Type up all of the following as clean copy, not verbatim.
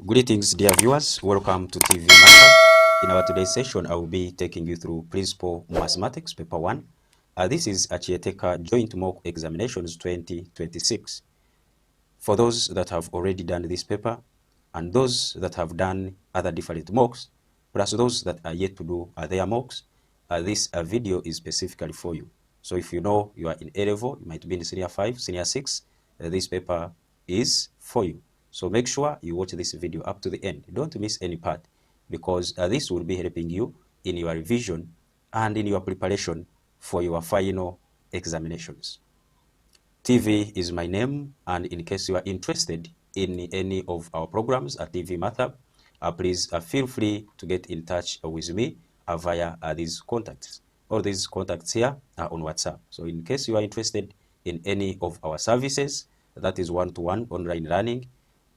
Greetings, dear viewers. Welcome to TV Maths. In our today's session, I will be taking you through Principal Mathematics, Paper 1. This is Acieteka Joint Mock Examinations 2026. For those that have already done this paper, and those that have done other different mocks, plus those that are yet to do their mocks, this video is specifically for you. So if you know you are in A-Level, you might be in Senior 5, Senior 6, this paper is for you. So make sure you watch this video up to the end. Don't miss any part, because this will be helping you in your revision and in your preparation for your final examinations. TV is my name, and in case you are interested in any of our programs at TV Math, please feel free to get in touch with me via these contacts. All these contacts here are on WhatsApp. So in case you are interested in any of our services, that is one-to-one online learning,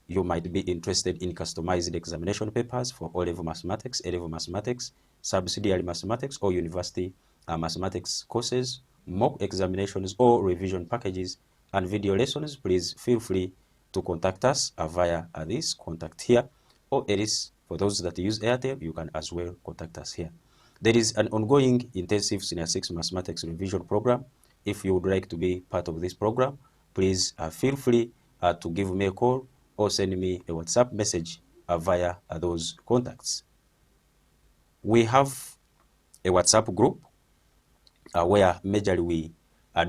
you might be interested in customized examination papers for O-Level Mathematics, A-Level Mathematics, subsidiary mathematics, or university mathematics courses, mock examinations or revision packages, and video lessons, please feel free to contact us via this contact here, or else for those that use Airtel, you can as well contact us here. There is an ongoing intensive Senior 6 mathematics revision program. If you would like to be part of this program, please feel free to give me a call or send me a WhatsApp message via those contacts. We have a WhatsApp group where majorly we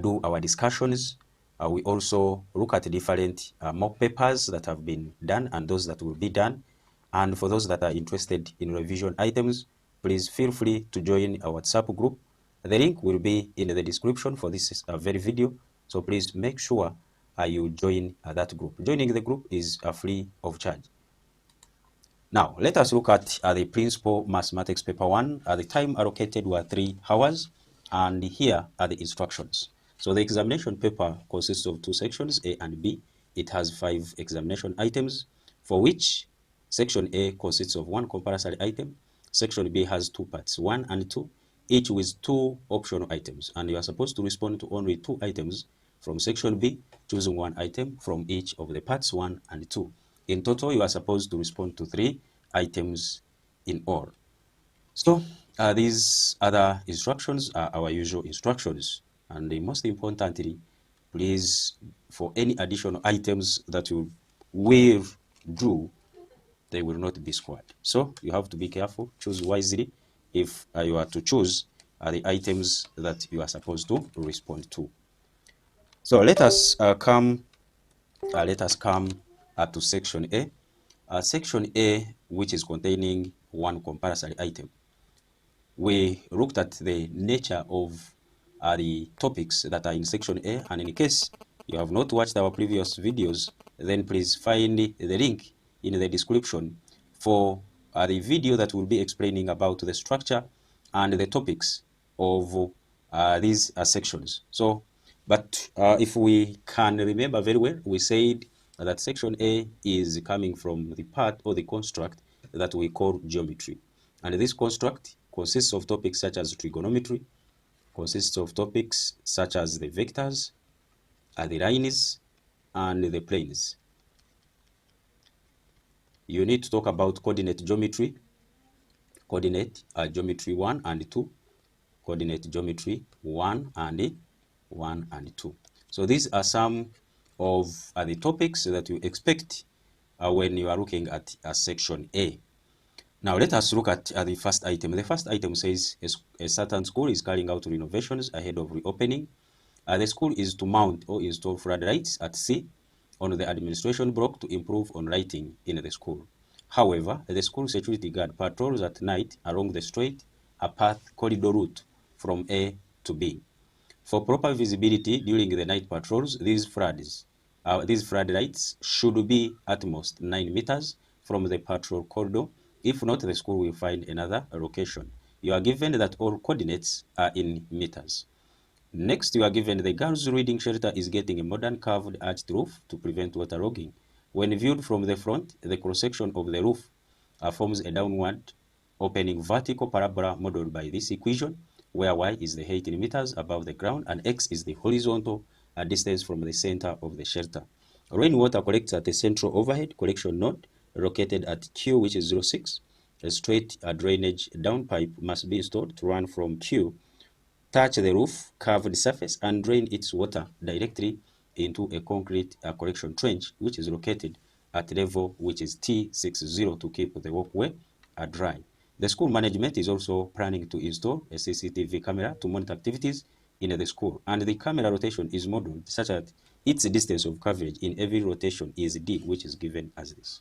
do our discussions. We also look at different mock papers that have been done and those that will be done. And for those that are interested in revision items, please feel free to join our WhatsApp group. The link will be in the description for this very video. So please make sure you join that group. Joining the group is free of charge. Now, let us look at the Principal Mathematics Paper 1. The time allocated were 3 hours, and here are the instructions. So the examination paper consists of 2 sections, A and B. It has 5 examination items, for which Section A consists of 1 compulsory item. Section B has 2 parts, 1 and 2, each with 2 optional items, and you are supposed to respond to only 2 items from Section B, choosing 1 item from each of the parts 1 and 2. In total, you are supposed to respond to 3 items in all. So these other instructions are our usual instructions, and most importantly, please, for any additional items that you will do, they will not be squared. So you have to be careful, choose wisely if you are to choose the items that you are supposed to respond to. So let us come to Section A. Section A, which is containing 1 compulsory item. We looked at the nature of the topics that are in Section A, and in case you have not watched our previous videos, then please find the link in the description for the video that will be explaining about the structure and the topics of these sections. So, but if we can remember very well, we said that Section A is coming from the part or the construct that we call geometry. And this construct consists of topics such as trigonometry, consists of topics such as the vectors, the lines, and the planes. You need to talk about coordinate geometry, coordinate geometry 1 and 2, coordinate geometry 1 and 2. So these are some of the topics that you expect when you are looking at Section A. Now let us look at the first item. The first item says a certain school is carrying out renovations ahead of reopening. The school is to mount or install floodlights at sea on the administration block to improve on lighting in the school. However, the school security guard patrols at night along the straight path corridor route from A to B. For proper visibility during the night patrols, these floodlights should be at most 9 meters from the patrol corridor. If not, the school will find another location. You are given that all coordinates are in meters. Next, you are given the girls' reading shelter is getting a modern curved arched roof to prevent waterlogging. When viewed from the front, the cross-section of the roof forms a downward opening vertical parabola modeled by this equation, where y is the height in meters above the ground and x is the horizontal distance from the center of the shelter. Rainwater collects at the central overhead collection node located at Q, which is 0.6. A straight drainage downpipe must be installed to run from Q, touch the roof curved surface, and drain its water directly into a concrete collection trench, which is located at level which is T60 to keep the walkway dry. The school management is also planning to install a CCTV camera to monitor activities in the school, and the camera rotation is modeled such that its distance of coverage in every rotation is D, which is given as this.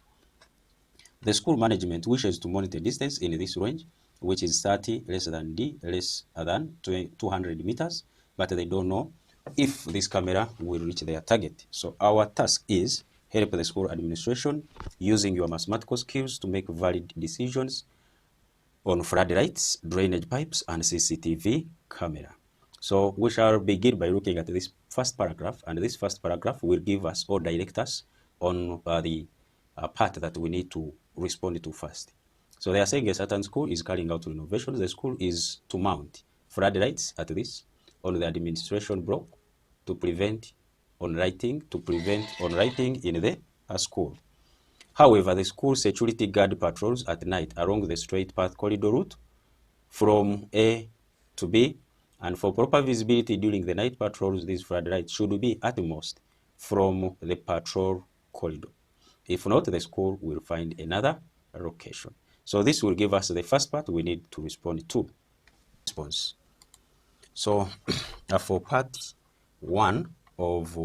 The school management wishes to monitor distance in this range, which is 30 less than D less than 200 meters, but they don't know if this camera will reach their target. So our task is help the school administration using your mathematical skills to make valid decisions on floodlights, drainage pipes, and CCTV camera. So we shall begin by looking at this first paragraph, and this first paragraph will give us or direct us on the part that we need to respond to first. So they are saying a certain school is carrying out renovations. The school is to mount floodlights at this on the administration block to prevent on writing in the school. However, the school security guard patrols at night along the straight path corridor route from A to B, and for proper visibility during the night patrols, these floodlights should be at most from the patrol corridor. If not, the school will find another location. So this will give us the first part we need to respond to. Response. So for part 1 of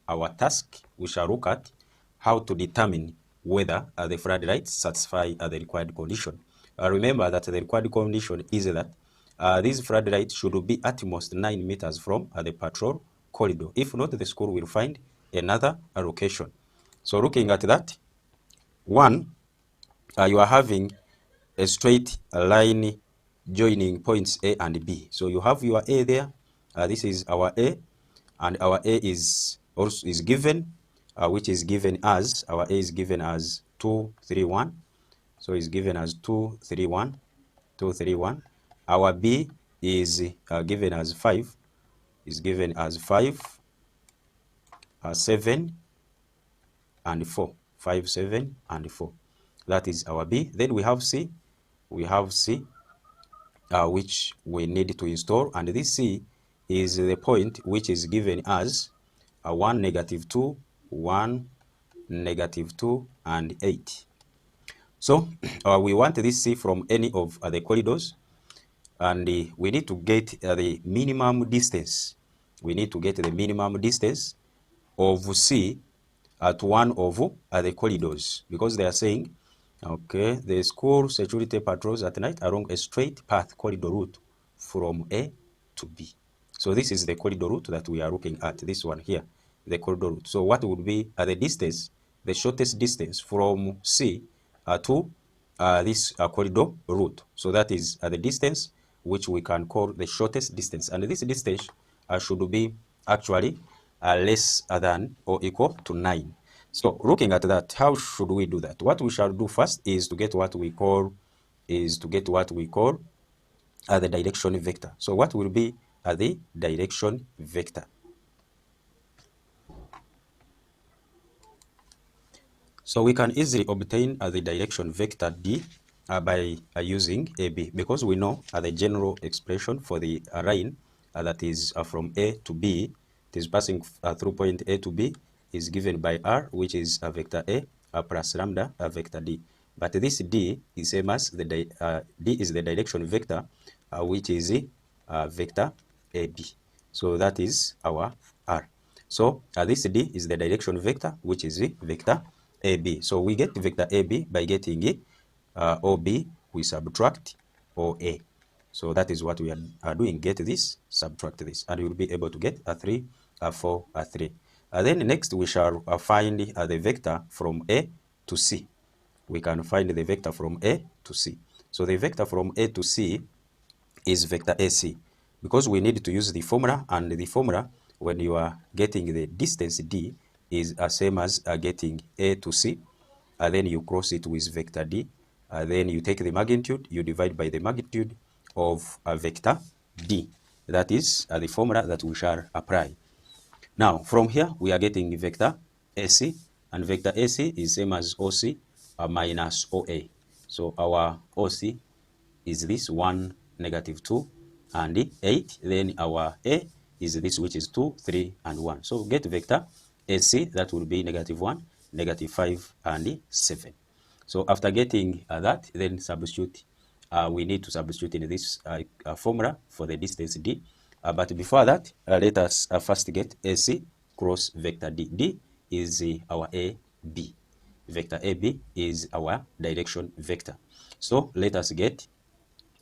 our task, we shall look at how to determine whether the floodlights satisfy the required condition. Remember that the required condition is that these floodlights should be at most 9 meters from the patrol corridor. If not, the school will find another location. So looking at that, 1, you are having a straight line joining points A and B. So you have your A there. This is our A, and our A is also given, which is given as, our A is given as 2, 3, 1. So it's given as 2, 3, 1, 2, 3, 1. Our B is given as 5, is given as 5, 7, and 4. 5, 7, and 4. That is our B. Then we have C. We have C, which we need to install, and this C is the point which is given as 1, -2, 1, -2, and 8. So we want this C from any of the corridors, and we need to get the minimum distance. We need to get the minimum distance of C at one of the corridors, because they are saying, okay, the school security patrols at night along a straight path corridor route from A to B. So this is the corridor route that we are looking at, this one here, the corridor route. So what would be the distance, the shortest distance from C to this corridor route? So that is the distance which we can call the shortest distance. And this distance should be actually less than or equal to 9. So looking at that, how should we do that? What we shall do first is to get what we call the direction vector. So what will be the direction vector? So we can easily obtain the direction vector D by using AB, because we know the general expression for the line that is from A to B, it is passing through point A to B, is given by R, which is a vector A plus lambda vector D. But this D is same as the D is the direction vector, which is vector AB. So that is our R. So this D is the direction vector, which is vector AB. So we get vector AB by getting OB, we subtract OA. So that is what we are doing. Get this, subtract this, and you will be able to get a 3, 4, 3. Then next we shall find the vector from A to C. We can find the vector from A to C. So the vector from A to C is vector AC, because we need to use the formula, and the formula when you are getting the distance D is same as getting A to C, and then you cross it with vector D, then you take the magnitude, you divide by the magnitude of vector D. That is the formula that we shall apply. Now from here we are getting vector AC, and vector AC is same as OC minus OA. So our OC is this 1, -2, and 8. Then our A is this, which is 2, 3, and 1. So get vector AC, that will be -1, -5, and 7. So after getting that, then substitute. We need to substitute in this formula for the distance D. But before that, let us first get AC cross vector D. D is our AB. Vector AB is our direction vector. So let us get,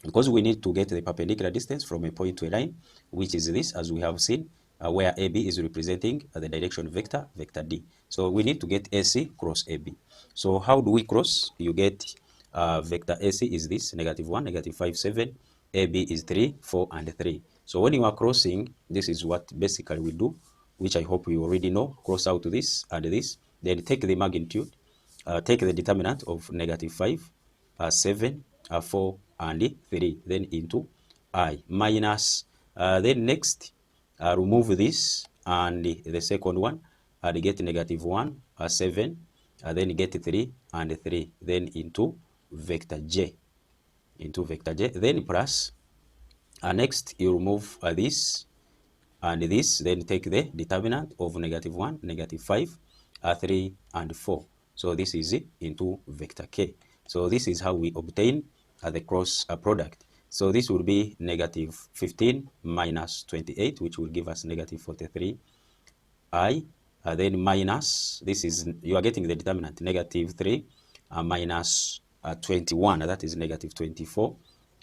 because we need to get the perpendicular distance from a point to a line, which is this, as we have seen, where AB is representing the direction vector, vector D. So we need to get AC cross AB. So how do we cross? You get vector AC is this, -1, -5, 7. AB is 3, 4, and 3. So when you are crossing, this is what basically we do, which I hope you already know. Cross out this and this, then take the magnitude, take the determinant of -5, 7, 4, and 3, then into I, minus, then next, remove this, and the second one, and get -1, 7, then get 3, and 3, then into vector J, then plus, next you remove this and this, then take the determinant of -1, -5, 3, and 4. So this is it into vector K. So this is how we obtain the cross product. So this will be -15 minus 28, which will give us -43 I, then minus, this is, you are getting the determinant, -3 minus 21, that is -24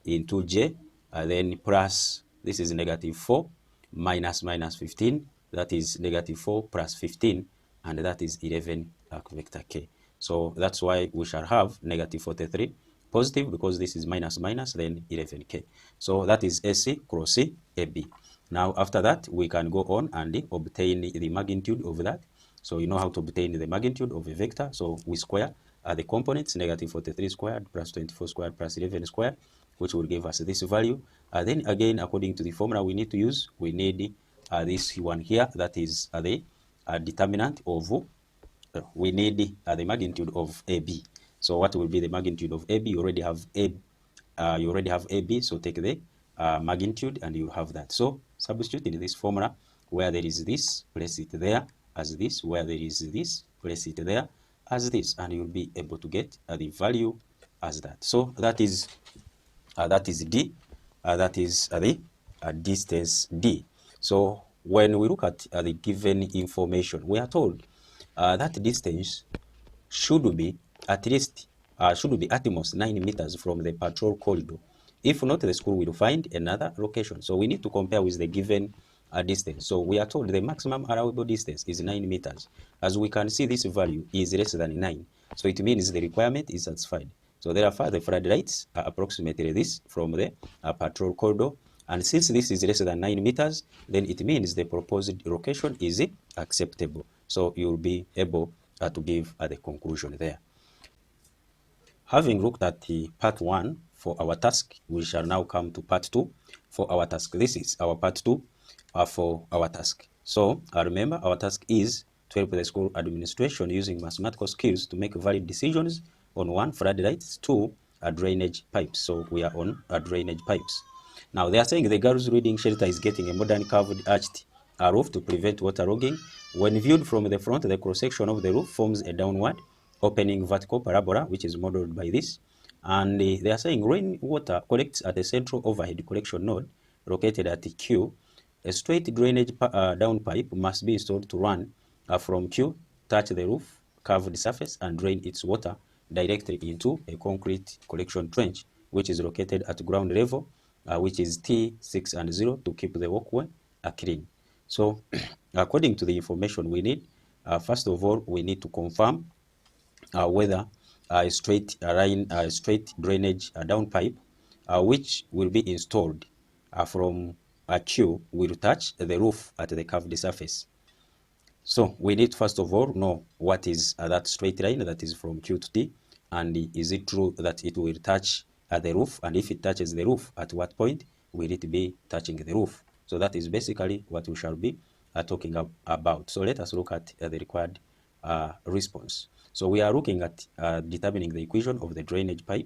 into J, then plus, this is -4 minus 15, that is -4 plus 15, and that is 11 vector K. So that's why we shall have -43 positive, because this is minus minus, then 11K. So that is AC cross AB. Now after that, we can go on and obtain the magnitude of that. So you know how to obtain the magnitude of a vector. So we square the components, -43 squared plus 24 squared plus 11 squared, which will give us this value. Then again, according to the formula we need to use, we need this one here, that is the determinant of, we need the magnitude of AB. So what will be the magnitude of AB? You already have AB, so take the magnitude and you have that. So substitute in this formula, where there is this, place it there as this, where there is this, place it there as this, and you'll be able to get the value as that. So that is D, that is the distance D. So when we look at the given information, we are told that distance should be at least, should be at most 9 meters from the patrol corridor. If not, the school will find another location. So we need to compare with the given distance. So we are told the maximum allowable distance is 9 meters. As we can see, this value is less than 9. So it means the requirement is satisfied. So therefore, the floodlights are approximately this from the patrol corridor. And since this is less than 9 meters, then it means the proposed location is acceptable. So you'll be able to give the conclusion there. Having looked at the part 1 for our task, we shall now come to part 2 for our task. This is our part 2 for our task. So remember, our task is to help the school administration using mathematical skills to make valid decisions on 1, floodlights, 2, drainage pipes. So we are on drainage pipes. Now they are saying the girls' reading shelter is getting a modern curved arched roof to prevent waterlogging. When viewed from the front, the cross-section of the roof forms a downward opening vertical parabola, which is modeled by this. And they are saying rainwater collects at a central overhead collection node located at Q. A straight drainage down pipe must be installed to run from Q, touch the roof, curved surface, and drain its water directly into a concrete collection trench, which is located at ground level, which is T6 and 0, to keep the walkway clean. So according to the information we need, first of all, we need to confirm whether a straight drainage down pipe, which will be installed from Q, will touch the roof at the curved surface. So we need first of all know what is that straight line that is from Q to T, and is it true that it will touch the roof, and if it touches the roof, at what point will it be touching the roof? So that is basically what we shall be talking about. So let us look at the required response. So we are looking at determining the equation of the drainage pipe,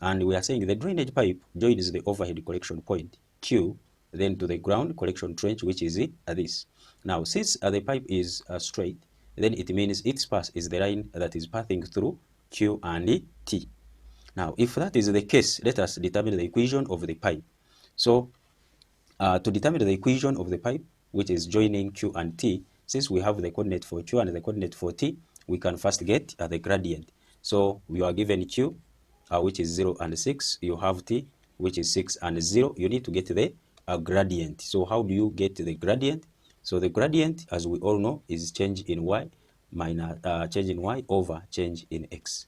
and we are saying the drainage pipe joins the overhead collection point Q, then to the ground collection trench, which is this. Now, since the pipe is straight, then it means its path is the line that is passing through Q and T. Now, if that is the case, let us determine the equation of the pipe. So, to determine the equation of the pipe, which is joining Q and T, since we have the coordinate for Q and the coordinate for T, we can first get the gradient. So you are given Q, which is 0 and 6. You have T, which is 6 and 0. You need to get the gradient. So how do you get the gradient? So the gradient, as we all know, is change in Y minus change in Y over change in X.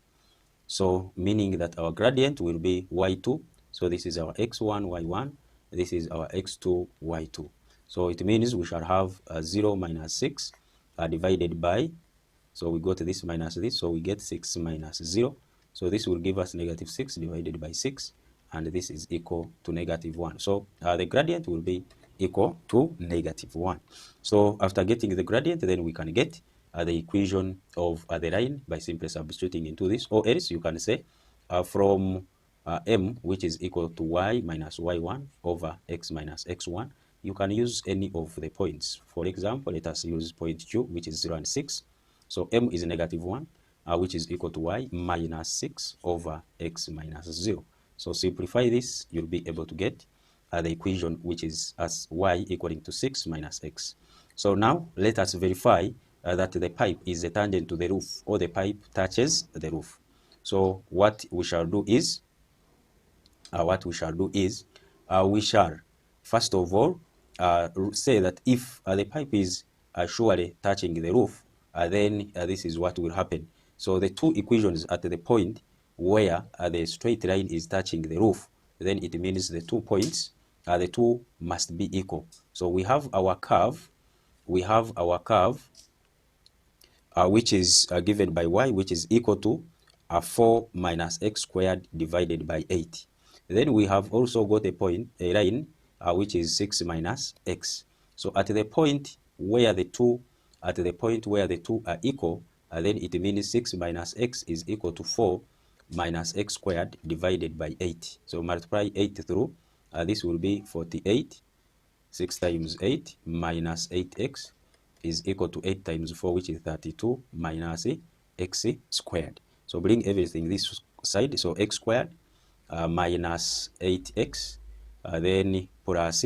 So meaning that our gradient will be y2. So this is our x1, y1. This is our x2, y2. So it means we shall have 0 minus 6 divided by, so we got this minus this, so we get 6 minus 0. So this will give us negative 6 divided by 6, and this is equal to negative 1. So the gradient will be equal to negative 1. So after getting the gradient, then we can get the equation of the line by simply substituting into this, or else you can say from m, which is equal to y minus y1 over x minus x1, you can use any of the points. For example, let us use point Q, which is 0 and 6. So m is negative 1, which is equal to y minus 6 over x minus 0. So simplify this, you'll be able to get the equation, which is as y equaling to 6 minus x. So now let us verify that the pipe is a tangent to the roof, or the pipe touches the roof. So what we shall do is, we shall first of all say that if the pipe is surely touching the roof, then this is what will happen. So the two equations at the point where the straight line is touching the roof, then it means the 2 points, the two must be equal. So we have our curve, which is given by y, which is equal to 4 minus x squared divided by 8. Then we have also got a line, which is 6 minus x. So at the point where the two are equal, then it means 6 minus x is equal to 4 minus x squared divided by 8. So multiply 8 through, this will be 48. 6 times 8 minus 8x is equal to 8 times 4, which is 32, minus x squared. So bring everything this side. So x squared minus 8x, then plus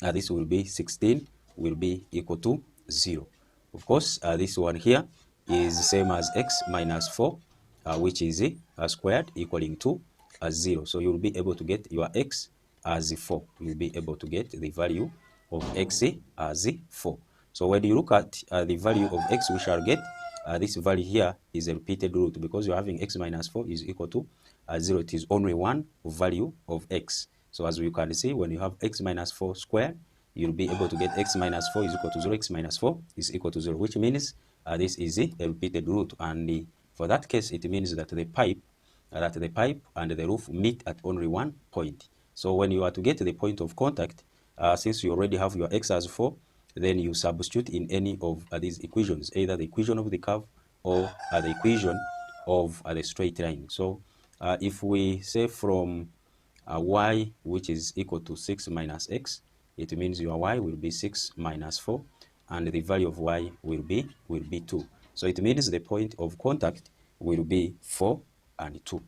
this will be 16, will be equal to 0. Of course, this one here is same as x minus 4, which is squared equaling to 0. So you'll be able to get your x as 4. You'll be able to get the value of x as 4. So when you look at the value of x, we shall get this value here is a repeated root, because you're having x minus 4 is equal to 0. It is only one value of x. So as you can see, when you have x minus 4 squared, you'll be able to get x minus 4 is equal to 0. X minus 4 is equal to 0, which means this is a repeated root. And for that case, it means that the pipe and the roof meet at only one point. So when you are to get the point of contact, since you already have your x as 4, then you substitute in any of these equations, either the equation of the curve or the equation of the straight line. So if we say from y, which is equal to 6 minus x, it means your y will be 6 minus 4, and the value of y will be 2. So it means the point of contact will be 4 and 2.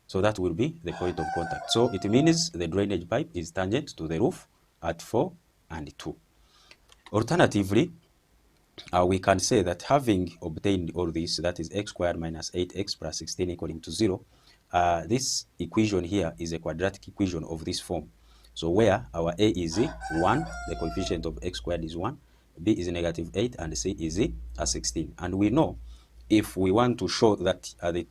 So that will be the point of contact. So it means the drainage pipe is tangent to the roof at 4 and 2. Alternatively, we can say that having obtained all this, that is x squared minus 8x plus 16 equaling to 0, this equation here is a quadratic equation of this form. So where our a is 1, the coefficient of x squared is 1, b is negative 8, and c is 16. And we know if we want to show that the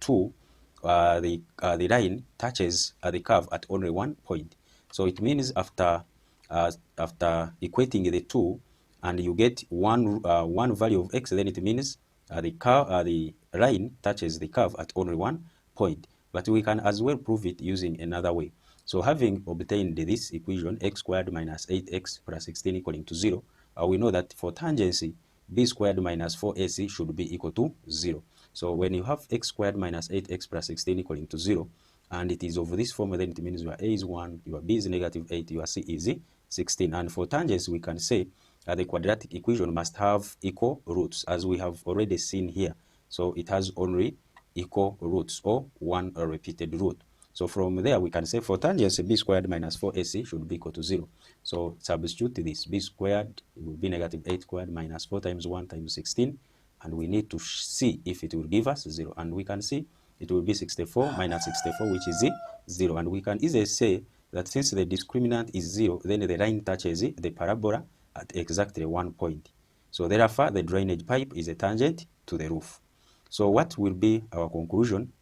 line touches the curve at only one point, so it means after equating the two, and you get one value of x, then it means the line touches the curve at only one point. But we can as well prove it using another way. So having obtained this equation, x squared minus 8x plus 16 equaling to 0, we know that for tangency, b squared minus 4ac should be equal to 0. So when you have x squared minus 8x plus 16 equaling to 0, and it is of this form, then it means your a is 1, your b is negative 8, your c is 16. And for tangents, we can say the quadratic equation must have equal roots, as we have already seen here. So it has only equal roots, or one repeated root. So from there, we can say for tangents, b squared minus 4ac should be equal to 0. So substitute this. B squared will be negative 8 squared minus 4 times 1 times 16. And we need to see if it will give us 0. And we can see it will be 64 minus 64, which is 0. And we can easily say that since the discriminant is 0, then the line touches the parabola at exactly 1 point. So therefore, the drainage pipe is a tangent to the roof. So what will be our conclusion?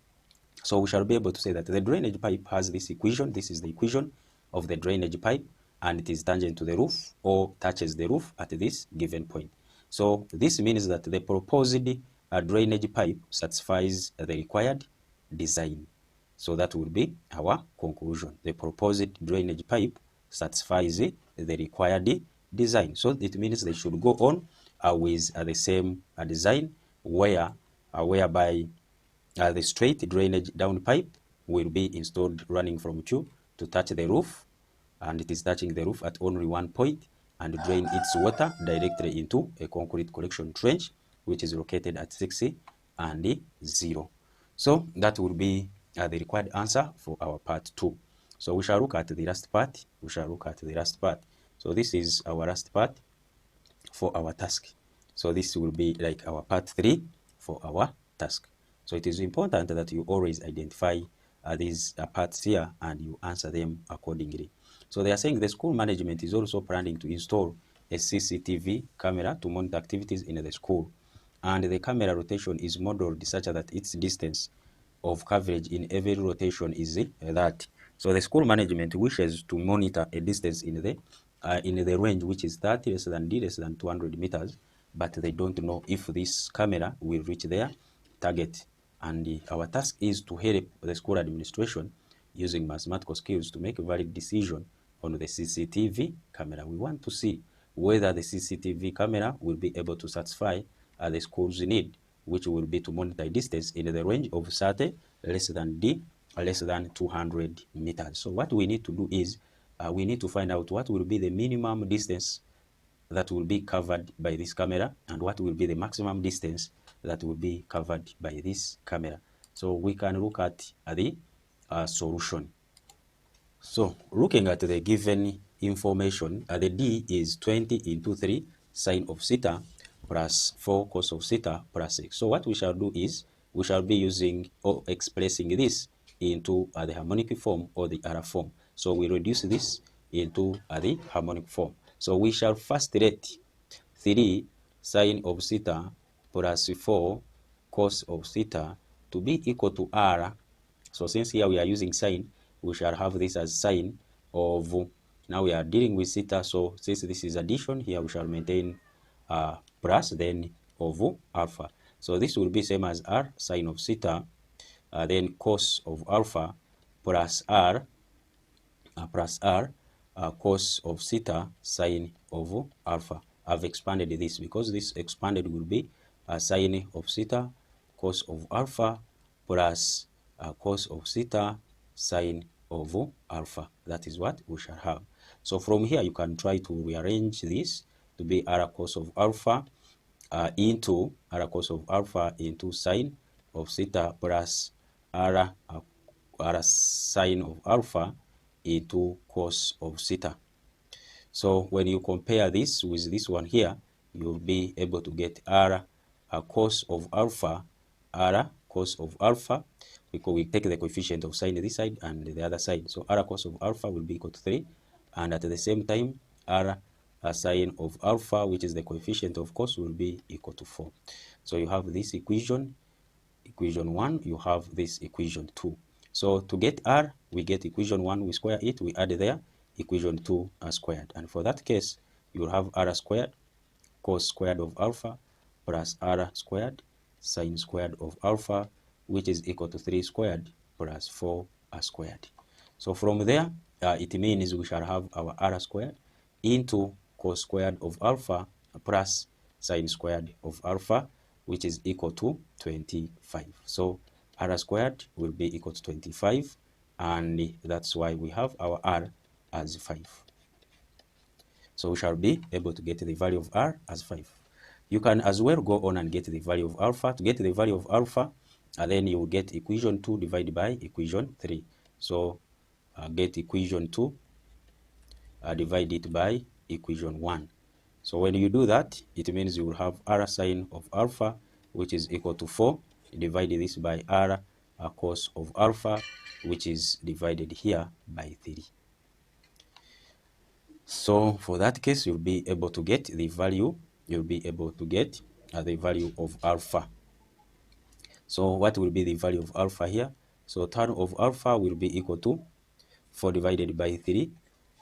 So we shall be able to say that the drainage pipe has this equation. This is the equation of the drainage pipe, and it is tangent to the roof or touches the roof at this given point. So this means that the proposed drainage pipe satisfies the required design. So that will be our conclusion. The proposed drainage pipe satisfies the required design. So it means they should go on with the same design whereby the straight drainage down pipe will be installed running from tube to touch the roof, and it is touching the roof at only 1 point, and drain its water directly into a concrete collection trench, which is located at 6 and 0. So that will be the required answer for our part 2. So we shall look at the last part. So this is our last part for our task. So this will be like our part 3 for our task. So it is important that you always identify these parts here and you answer them accordingly. So they are saying the school management is also planning to install a CCTV camera to monitor activities in the school. And the camera rotation is modeled such that its distance of coverage in every rotation is that. So the school management wishes to monitor a distance in the range which is 30 less than d less than 200 meters, but they don't know if this camera will reach their target. And our task is to help the school administration using mathematical skills to make a valid decision on the CCTV camera. We want to see whether the CCTV camera will be able to satisfy the school's need, which will be to monitor distance in the range of 30 less than d less than 200 meters. So what we need to do is we need to find out what will be the minimum distance that will be covered by this camera and what will be the maximum distance that will be covered by this camera. So we can look at the solution. So looking at the given information, the d is 20 into 3 sine of theta plus 4 cos of theta plus x. So what we shall do is we shall be using or expressing this into the harmonic form or the other form. So we reduce this into the harmonic form. So we shall first let 3 sine of theta plus 4 cos of theta to be equal to r. So since here we are using sine, we shall have this as sine of, now we are dealing with theta, so since this is addition, here we shall maintain plus then of alpha. So this will be same as r sine of theta, then cos of alpha plus r cos of theta sine of alpha. I've expanded this because this expanded will be sine of theta cos of alpha plus cos of theta sine of alpha. That is what we shall have. So from here you can try to rearrange this to be r cos of alpha into r cos of alpha into sine of theta plus r sine of alpha into cos of theta. So when you compare this with this one here, you'll be able to get r cos of alpha, because we take the coefficient of sine this side and the other side. So r cos of alpha will be equal to 3, and at the same time r sine of alpha, which is the coefficient of cos, will be equal to 4. So you have this equation 1, you have this equation 2. So to get r, we get equation 1, we square it, we add there equation 2 squared. And for that case, you'll have r squared cos squared of alpha plus r squared sine squared of alpha, which is equal to 3 squared plus 4 squared. So from there, it means we shall have our r squared into cos squared of alpha plus sine squared of alpha which is equal to 25. So r squared will be equal to 25, and that's why we have our r as 5. So we shall be able to get the value of r as 5. You can as well go on and get the value of alpha. To get the value of alpha, and then you will get equation 2 divided by equation 3. So get equation 2, divide it by equation 1. So when you do that, it means you will have r sine of alpha, which is equal to 4. Divide this by r cos of alpha, which is divided here by 3. So for that case, you'll be able to get the value, the value of alpha. So what will be the value of alpha here? So tan of alpha will be equal to 4 divided by 3.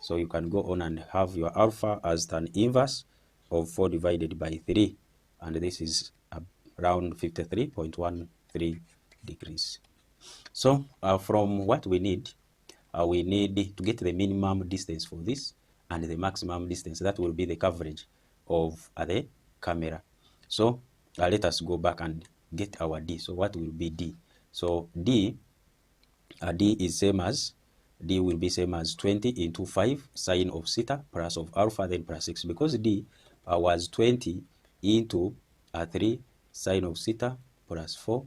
So you can go on and have your alpha as tan inverse of 4 divided by 3. And this is around 53.13 degrees. So from what we need to get the minimum distance for this and the maximum distance. That will be the coverage of the camera. So let us go back and get our D. So what will be D? So D will be same as 20 into 5 sine of theta plus of alpha then plus 6, because D was 20 into 3 sine of theta plus 4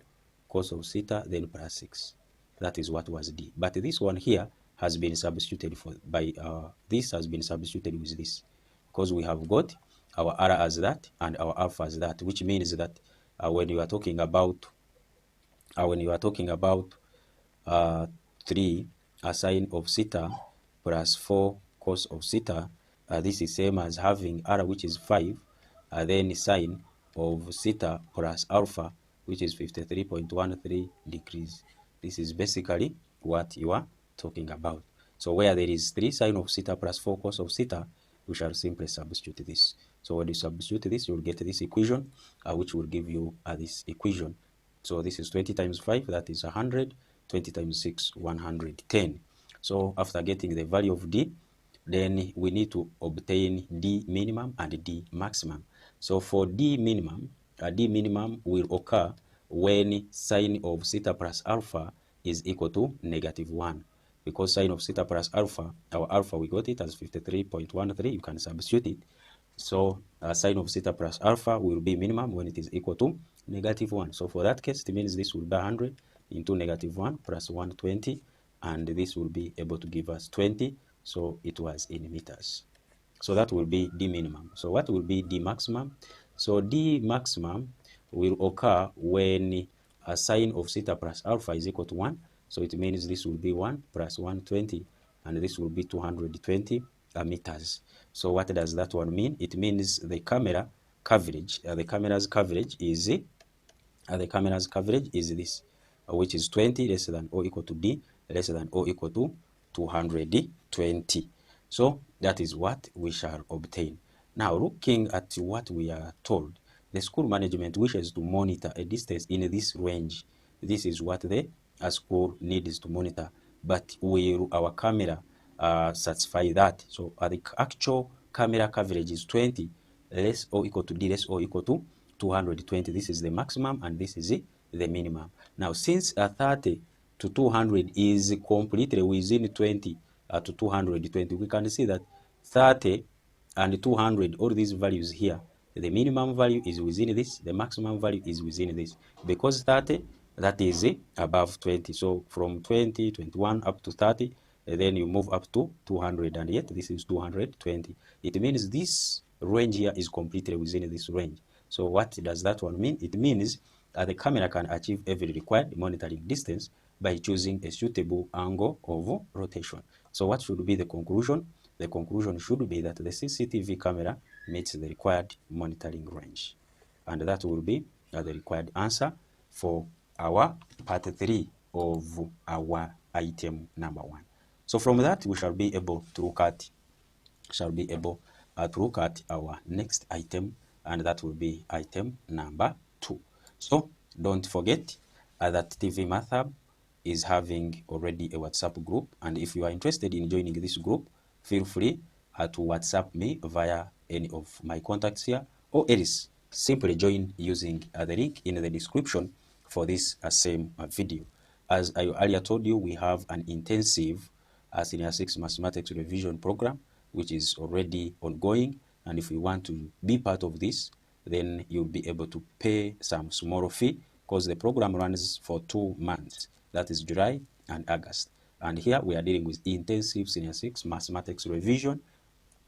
cos of theta then plus 6. That is what was D. But this one here has been substituted this has been substituted with this, because we have got our R as that and our alpha as that, which means that when you are talking about 3 sine of theta plus 4 cos of theta, this is same as having R, which is 5, then sine of theta plus alpha, which is 53.13 degrees. This is basically what you are talking about. So where there is 3 sine of theta plus 4 cos of theta, we shall simply substitute this. So when you substitute this, you will get this equation, which will give you this equation. So this is 20 times 5, that is 100. 20 times 6, 110. So after getting the value of D, then we need to obtain D minimum and D maximum. So for D minimum will occur when sine of theta plus alpha is equal to -1. Because sine of theta plus alpha, our alpha, we got it as 53.13. You can substitute it. So sine of theta plus alpha will be minimum when it is equal to -1. So for that case, it means this will be 100 into -1 plus 120, and this will be able to give us 20. So it was in meters. So that will be D minimum. So what will be D maximum? So D maximum will occur when a sine of theta plus alpha is equal to 1. So it means this will be 1 plus 120, and this will be 220 meters. So what does that one mean? It means the camera coverage, the camera's coverage is this, which is 20 less than or equal to D less than or equal to 220. So that is what we shall obtain. Now, looking at what we are told, the school management wishes to monitor a distance in this range. This is what the school needs to monitor. But will our camera satisfy that? So the actual camera coverage is 20 less or equal to D less or equal to 220. This is the maximum and this is the minimum. Now, since 30 to 200 is completely within 20 to 220, we can see that 30 and 200, all these values here, the minimum value is within this, the maximum value is within this, because 30, that is above 20. So from 20, 21 up to 30, and then you move up to 200, and yet this is 220. It means this range here is completely within this range. So what does that one mean? It means the camera can achieve every required monitoring distance by choosing a suitable angle of rotation. So what should be the conclusion? The conclusion should be that the CCTV camera meets the required monitoring range. And that will be the required answer for our part 3 of our item number 1. So from that, we shall be able to look at our next item, and that will be item number 2. So don't forget that TV Math Hub is having already a WhatsApp group, and if you are interested in joining this group, feel free to WhatsApp me via any of my contacts here, or else simply join using the link in the description for this same video. As I earlier told you, we have an intensive Senior 6 Mathematics Revision program, which is already ongoing. And if you want to be part of this, then you'll be able to pay some small fee because the program runs for 2 months. That is July and August. And here we are dealing with intensive Senior 6 Mathematics Revision.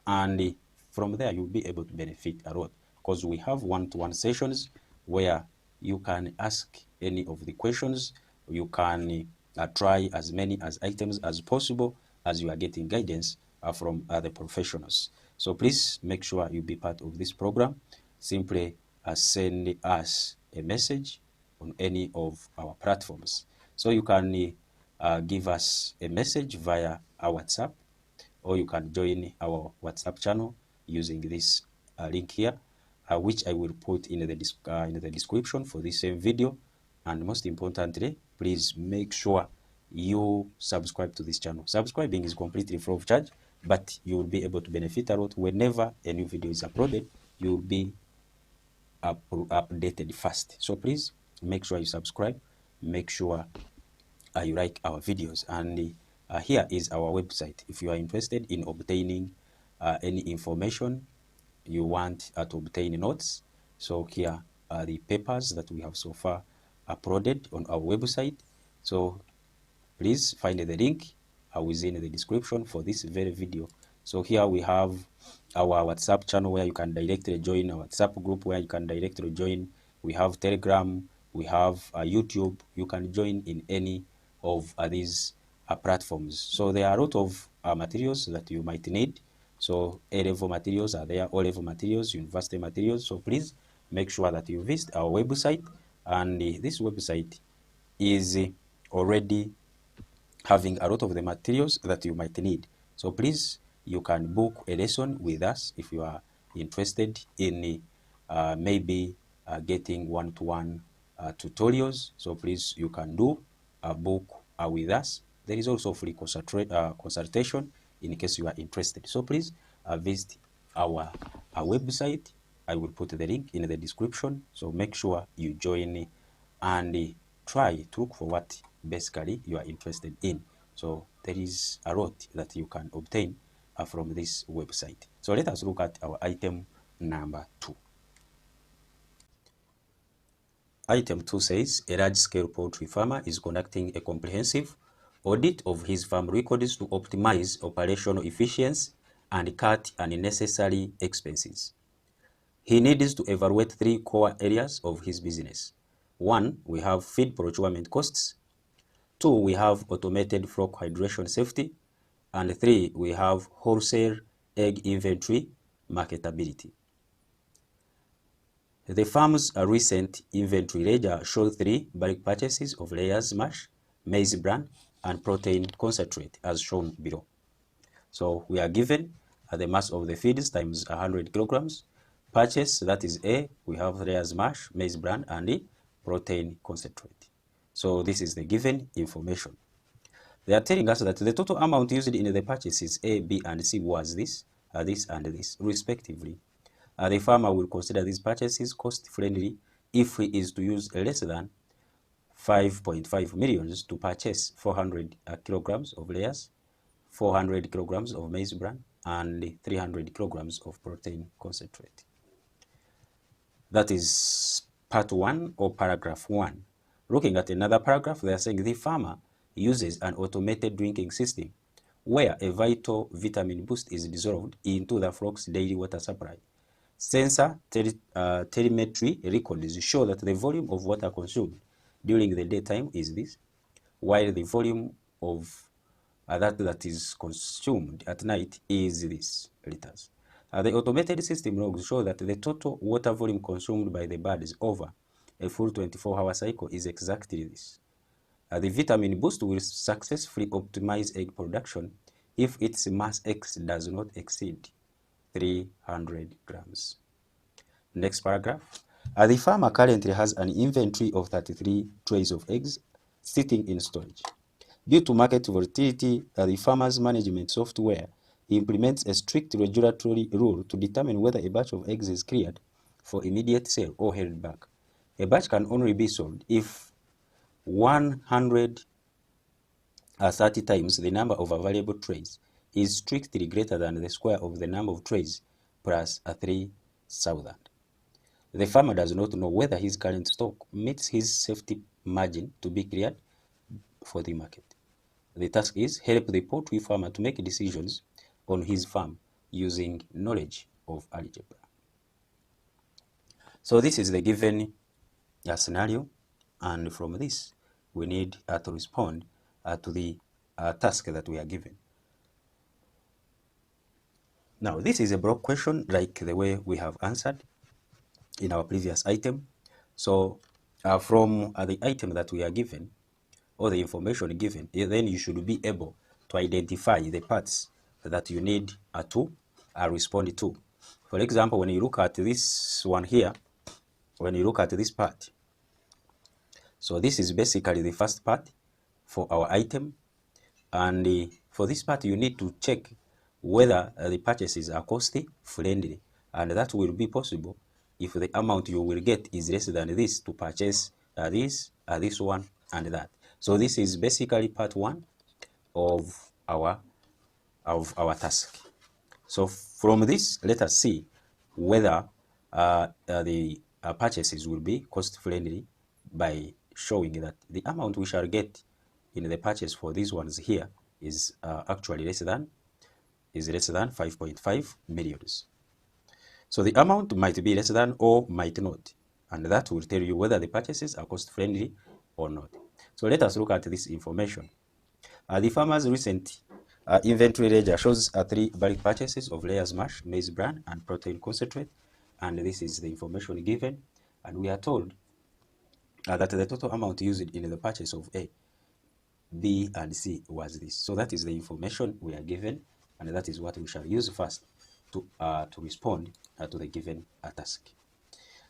And from there, you'll be able to benefit a lot because we have one-to-one sessions where you can ask any of the questions. You can try as many as items as possible as you are getting guidance from other professionals. So please make sure you be part of this program. Simply send us a message on any of our platforms. So you can give us a message via our WhatsApp, or you can join our WhatsApp channel using this link here, which I will put in the description for this same video. And most importantly, please make sure you subscribe to this channel. Subscribing is completely free of charge, but you will be able to benefit a lot. Whenever a new video is uploaded, you will be updated fast. So please make sure you subscribe, make sure you like our videos. And here is our website. If you are interested in obtaining any information, you want to obtain notes, so here are the papers that we have so far uploaded on our website. So please find the link within the description for this very video. So here we have our WhatsApp channel where you can directly join, our WhatsApp group where you can directly join. We have Telegram, we have YouTube. You can join in any of these platforms. So there are a lot of materials that you might need. So A-level materials are there, O-level materials, university materials. So please make sure that you visit our website. And this website is already having a lot of the materials that you might need. So please, you can book a lesson with us if you are interested in maybe getting one-to-one tutorials. So please, you can do a book with us. There is also free consultation in case you are interested. So please visit our website. I will put the link in the description. So make sure you join and try to look for what basically you are interested in. So there is a lot that you can obtain from this website. So let us look at our item number 2. Item 2 says a large-scale poultry farmer is conducting a comprehensive audit of his farm records to optimize operational efficiency and cut unnecessary expenses. He needs to evaluate 3 core areas of his business. 1, we have feed procurement costs. 2, we have automated flock hydration safety. And 3, we have wholesale egg inventory marketability. The farm's recent inventory ledger showed 3 bulk purchases of layers mash, maize bran, and protein concentrate as shown below. So we are given the mass of the feeds times 100 kilograms. Purchase, that is A, we have layers mash, maize bran, and the protein concentrate. So this is the given information. They are telling us that the total amount used in the purchases A, B, and C was this, and this, respectively. The farmer will consider these purchases cost-friendly if he is to use less than 5.5 million to purchase 400 kilograms of layers, 400 kilograms of maize bran, and 300 kilograms of protein concentrate. That is part 1 or paragraph 1. Looking at another paragraph, they are saying the farmer uses an automated drinking system where a vital vitamin boost is dissolved into the flock's daily water supply. Sensor telemetry records show that the volume of water consumed during the daytime is this, while the volume of that is consumed at night is this, liters. The automated system logs show that the total water volume consumed by the birds over a full 24-hour cycle is exactly this. The vitamin boost will successfully optimize egg production if its mass X does not exceed 300 grams. Next paragraph. The farmer currently has an inventory of 33 trays of eggs sitting in storage. Due to market volatility, the farmer's management software implements a strict regulatory rule to determine whether a batch of eggs is cleared for immediate sale or held back. A batch can only be sold if 130 times the number of available trays is strictly greater than the square of the number of trays plus 3,000. The farmer does not know whether his current stock meets his safety margin to be cleared for the market. The task is help the poultry farmer to make decisions on his farm using knowledge of algebra. So this is the given scenario, and from this we need to respond to the task that we are given. Now this is a block question like the way we have answered in our previous item. So from the item that we are given, or the information given, then you should be able to identify the parts that you need to respond to. For example, when you look at this one here, when you look at this part, so this is basically the first part for our item, and for this part you need to check whether the purchases are cost friendly, and that will be possible if the amount you will get is less than this to purchase this one and that. So this is basically part one of our task. So from this, let us see whether the purchases will be cost friendly by showing that the amount we shall get in the purchase for these ones here is actually less than 5.5 millions. So the amount might be less than or might not, and that will tell you whether the purchases are cost friendly or not. So let us look at this information. The farmer's recent inventory ledger shows 3 bulk purchases of layers mash, maize bran, and protein concentrate, and this is the information given, and we are told that the total amount used in the purchase of A, B, and C was this. So that is the information we are given, and that is what we shall use first to respond to the given task.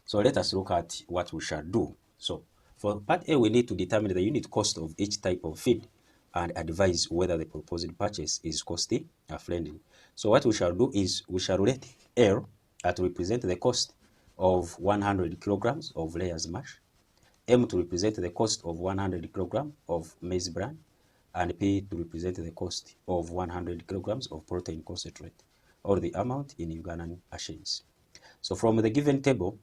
So let us look at what we shall do. So for part A, we need to determine the unit cost of each type of feed and advise whether the proposed purchase is cost friendly. So what we shall do is we shall let L to represent the cost of 100 kilograms of layers mash, M to represent the cost of 100 kilograms of maize bran, and P to represent the cost of 100 kilograms of protein concentrate, or the amount in Ugandan shillings. So from the given table,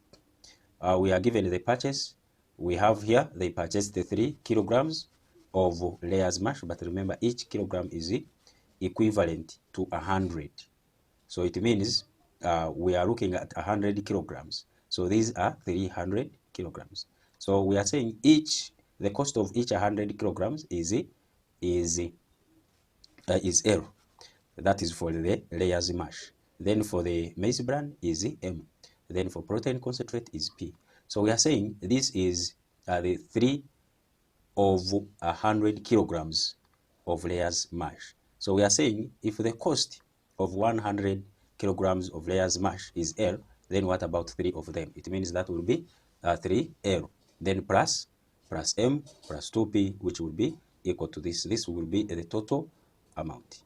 we are given the purchase. We have here, they purchased the 3 kilograms of layers mash, but remember each kilogram is equivalent to 100. So it means we are looking at 100 kilograms. So these are 300 kilograms. So we are saying the cost of each 100 kilograms is L. That is for the layers mash. Then for the maize bran is M. Then for protein concentrate is P. So we are saying this is the 3 of 100 kilograms of layers mash. So we are saying if the cost of 100 kilograms of layers mash is L, then what about 3 of them? It means that will be 3L. Then plus M plus 2P, which will be equal to this. This will be the total amount.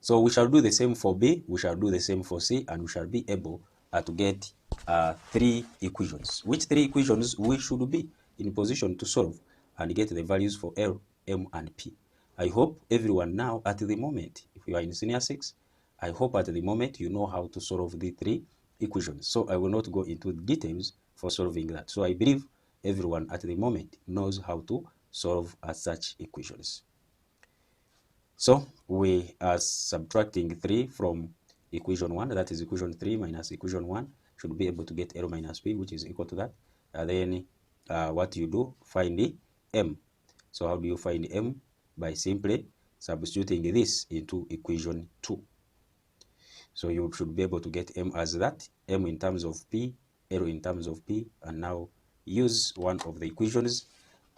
So we shall do the same for B, we shall do the same for C, and we shall be able to get 3 equations. Which 3 equations we should be in position to solve and get the values for L, M, and P. I hope everyone now at the moment, if you are in senior 6, I hope at the moment you know how to solve the 3 equations. So I will not go into details for solving that. So I believe everyone at the moment knows how to solve such equations. So we are subtracting 3 from equation 1, that is equation 3 minus equation 1, should be able to get L minus P, which is equal to that. Then what you do, find the M. So how do you find M? By simply substituting this into equation 2. So you should be able to get M as that, M in terms of P, L in terms of P, and now use one of the equations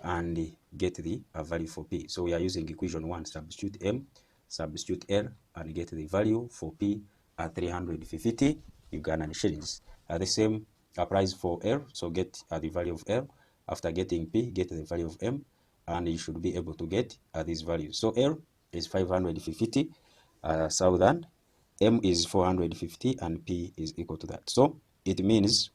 and get the value for P. So we are using equation 1, substitute M, substitute L, and get the value for P at 350 Ugandan shillings. The same applies for L, so get the value of L. After getting P, get the value of M, and you should be able to get these values. So L is 550,000, M is 450, and P is equal to that. So it means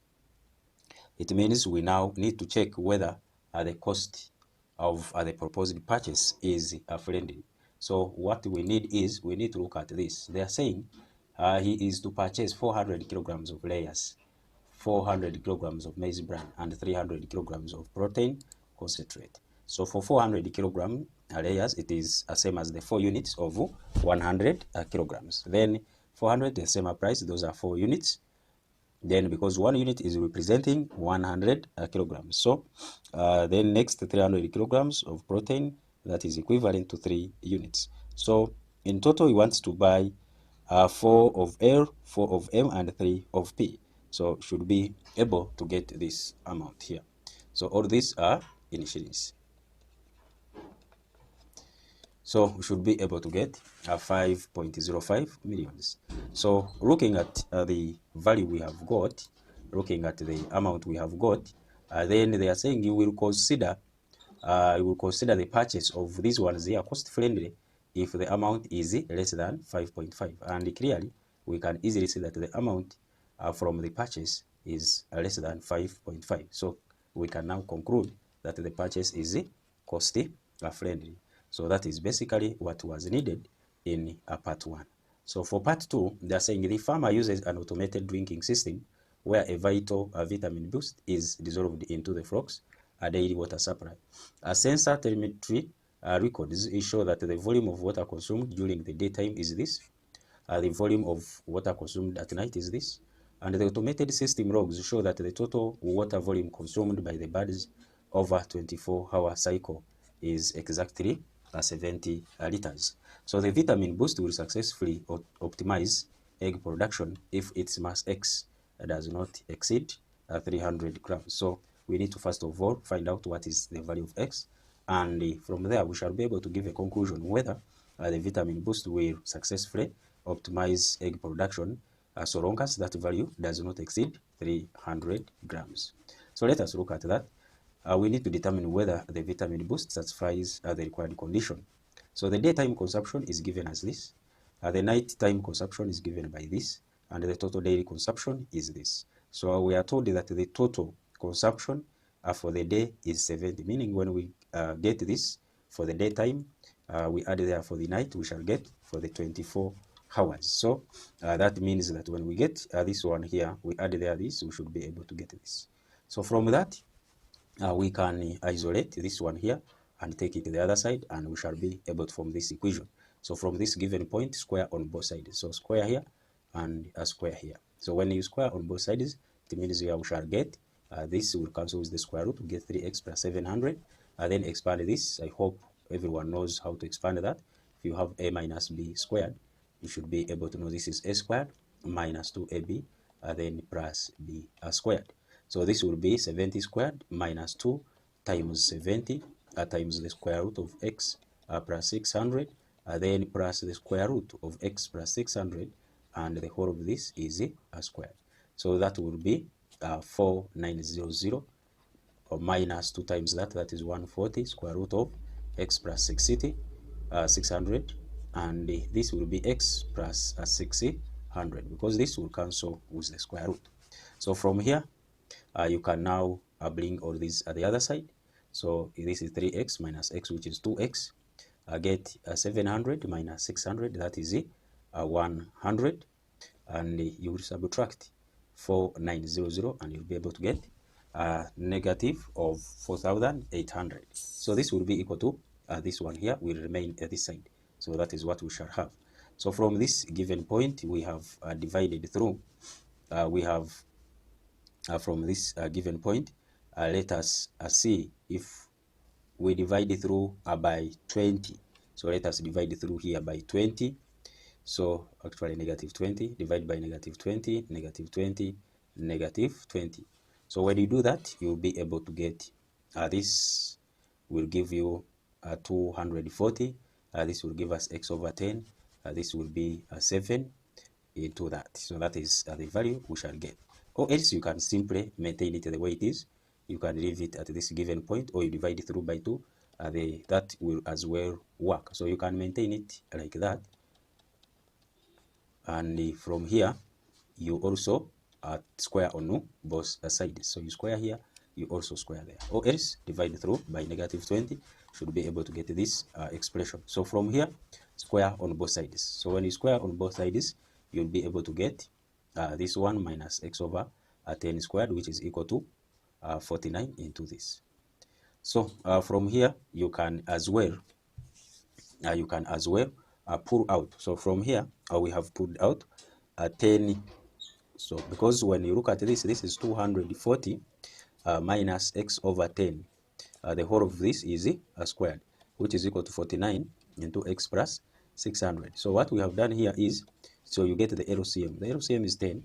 we now need to check whether the cost of the proposed purchase is friendly. So what we need is, we need to look at this. They are saying he is to purchase 400 kilograms of layers, 400 kilograms of maize bran, and 300 kilograms of protein concentrate. So for 400 kilogram layers, it is the same as the 4 units of 100 kilograms. Then 400, the same price, those are 4 units. Then because 1 unit is representing 100 kilograms. So then next 300 kilograms of protein, that is equivalent to 3 units. So in total, he wants to buy 4 of L, 4 of M, and 3 of P. So should be able to get this amount here. So all these are in shillings. So we should be able to get 5.05 millions. So looking at the value we have got, looking at the amount we have got, then they are saying you will consider the purchase of these ones here cost friendly if the amount is less than 5.5. And clearly we can easily see that the amount from the purchase is less than 5.5. So we can now conclude that the purchase is cost friendly. So that is basically what was needed in part 1. So for part 2, they are saying the farmer uses an automated drinking system where a vital vitamin boost is dissolved into the flocks a daily water supply. A sensor telemetry records show that the volume of water consumed during the daytime is this, the volume of water consumed at night is this, and the automated system logs show that the total water volume consumed by the birds over 24-hour cycle is exactly 70 liters. So the vitamin boost will successfully optimize egg production if its mass X does not exceed 300 grams. So we need to first of all find out what is the value of X, and from there we shall be able to give a conclusion whether the vitamin boost will successfully optimize egg production so long as that value does not exceed 300 grams. So let us look at that. We need to determine whether the vitamin boost satisfies the required condition. So the daytime consumption is given as this, the nighttime consumption is given by this, and the total daily consumption is this. So we are told that the total consumption for the day is 70, meaning when we get this for the daytime, we add there for the night, we shall get for the 24 hours. So that means that when we get this one here, we add there this, we should be able to get this. So from that, we can isolate this one here and take it to the other side, and we shall be able to form this equation. So from this given point, square on both sides. So square here and a square here. So when you square on both sides, it means here we shall get this will cancel with the square root to get 3x plus 700. Then expand this. I hope everyone knows how to expand that. If you have a minus b squared, you should be able to know this is a squared minus 2ab then plus b squared. So this will be 70 squared minus 2 times 70 times the square root of x plus 600 then plus the square root of x plus 600, and the whole of this is squared. So that will be 4900 or minus 2 times that, that is 140 square root of x plus 600, and this will be x plus 600 because this will cancel with the square root. So from here you can now bring all these at the other side. So this is 3x minus x, which is 2x. Get 700 minus 600, that is 100, and you will subtract 4900, and you'll be able to get negative of 4800. So this will be equal to this one here will remain at this side. So that is what we shall have. So from this given point, we have divided through. We have from this given point, let us see if we divide through by 20. So let us divide through here by 20. So actually negative 20, divide by negative 20, negative 20, negative 20. So when you do that, you'll be able to get this will give you 240. This will give us x over 10. This will be 7 into that. So that is the value we shall get. Or else you can simply maintain it the way it is. You can leave it at this given point, or you divide it through by 2. That will as well work. So you can maintain it like that. And from here, you also square on both sides. So you square here, you also square there, or else divide through by negative 20, should be able to get this expression. So from here, square on both sides. So when you square on both sides, you'll be able to get this one minus x over 10 squared, which is equal to 49 into this. So from here, you can as well pull out. So from here, we have pulled out 10. So because when you look at this is 240 minus x over 10. The whole of this is squared, which is equal to 49 into x plus 600. So what we have done here is, so you get the LCM. The LCM is 10.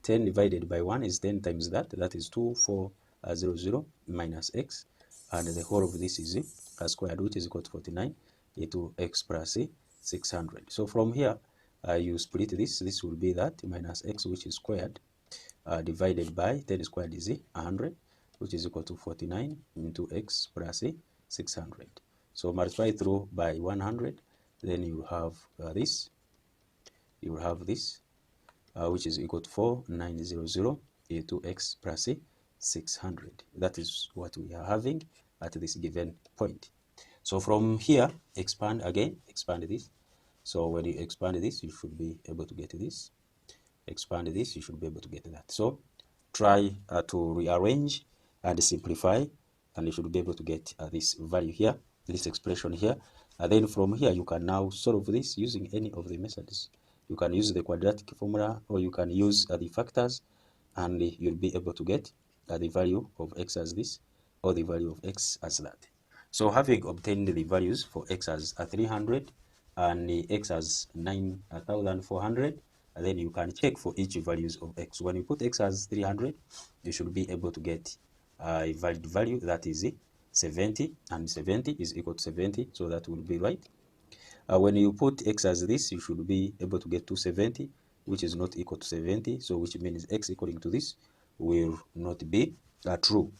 10 divided by 1 is 10 times that. That is 2400 minus x. And the whole of this is squared, which is equal to 49 into x plus 600. So from here, you split this. This will be that minus x, which is squared, divided by 10 squared is 100, which is equal to 49 into x plus 600. So multiply through by 100, then you have this. You will have this, which is equal to 4900 into x plus 600. That is what we are having at this given point. So from here, expand again, expand this. So when you expand this, you should be able to get this. Expand this, you should be able to get that. So try to rearrange and simplify, and you should be able to get this value here, this expression here. And then from here, you can now solve this using any of the methods. You can use the quadratic formula, or you can use the factors, and you'll be able to get the value of x as this, or the value of x as that. So having obtained the values for x as 300 and x as 9,400, and then you can check for each values of x. When you put x as 300, you should be able to get a valid value, that is 70, and 70 is equal to 70, so that will be right. When you put x as this, you should be able to get 270, which is not equal to 70, so which means x equaling to this will not be true.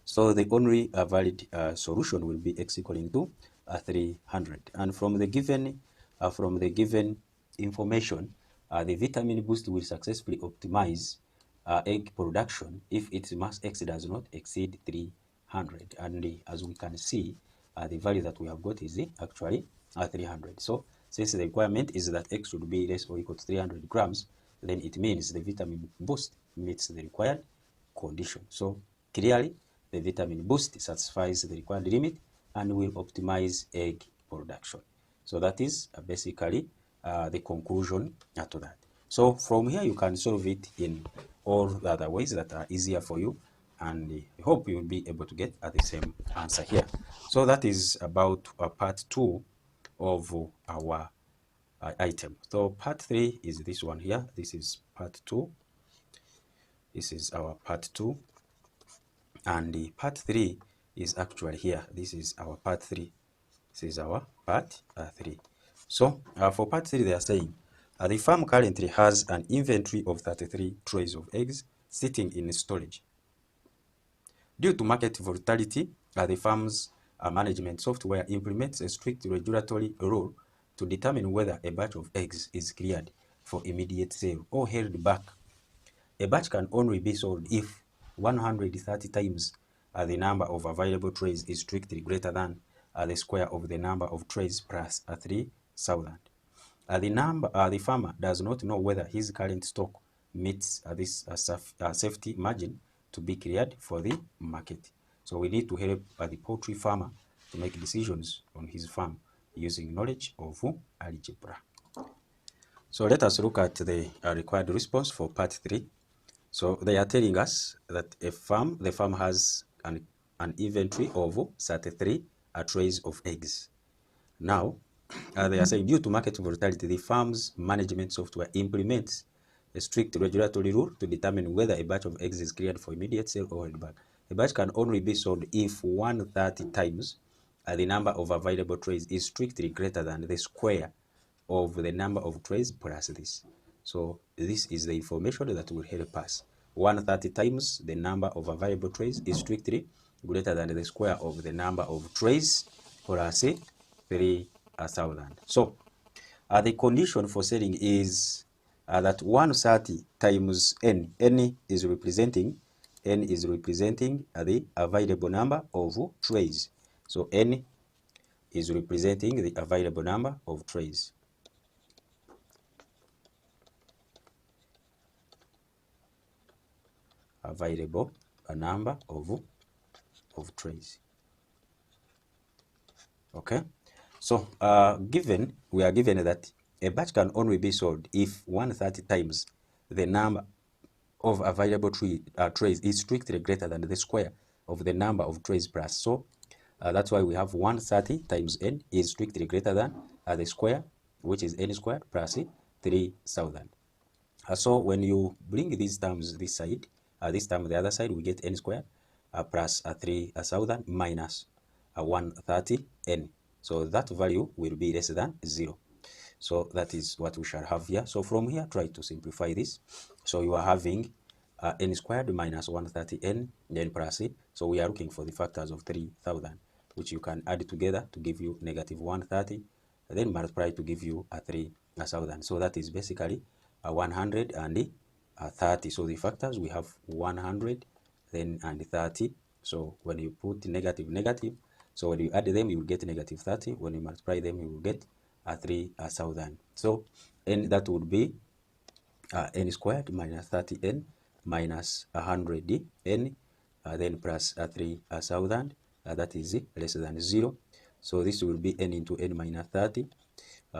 So the only valid solution will be x equaling to 300. And from the given information, the vitamin boost will successfully optimize egg production if its mass x does not exceed 300. And as we can see, the value that we have got is actually 300. So since the requirement is that x should be less or equal to 300 grams, then it means the vitamin boost meets the required condition. So clearly, the vitamin boost satisfies the required limit and will optimize egg production. So that is basically the conclusion to that. So from here, you can solve it in all the other ways that are easier for you, and I hope you will be able to get the same answer here. So that is about part 2 of our item. So part 3 is this one here. This is part 2. This is our part 2. And the part 3 is actually here. This is our part 3. This is our part 3. So for part 3, they are saying the farm currently has an inventory of 33 trays of eggs sitting in storage. Due to market volatility, the farm's management software implements a strict regulatory rule to determine whether a batch of eggs is cleared for immediate sale or held back. A batch can only be sold if 130 times the number of available trays is strictly greater than the square of the number of trays plus 3,000. The farmer does not know whether his current stock meets this safety margin to be cleared for the market. So we need to help the poultry farmer to make decisions on his farm using knowledge of algebra. So let us look at the required response for part 3. So they are telling us that the farm has an inventory of 33 trays of eggs. Now, they are saying due to market volatility, the farm's management software implements a strict regulatory rule to determine whether a batch of eggs is cleared for immediate sale or held back. A batch can only be sold if 130 times the number of available trays is strictly greater than the square of the number of trays plus this. So this is the information that will help us. 130 times the number of available trays is strictly greater than the square of the number of trays plus 3,000. So the condition for selling is that 130 times n is representing the available number of trays. So n is representing the available number of trays. Available number of trays. Okay, so we are given that a batch can only be sold if 130 times the number of available trays is strictly greater than the square of the number of trays plus. So that's why we have 130 times n is strictly greater than the square, which is n squared plus 3000. So when you bring these terms this side, this term the other side, we get n squared plus 3000 minus 130 n. So that value will be less than 0. So that is what we shall have here. So from here, try to simplify this. So you are having n squared minus 130n, then plus it. So we are looking for the factors of 3000, which you can add together to give you negative 130, then multiply to give you 3000. So that is basically 130. So the factors, we have 100 then and 30. So when you put negative, so when you add them, you will get negative 30. When you multiply them, you will get 3000. So n, that would be n squared minus 30n minus 100n, then plus 3000. That is less than 0. So this will be n into n minus 30.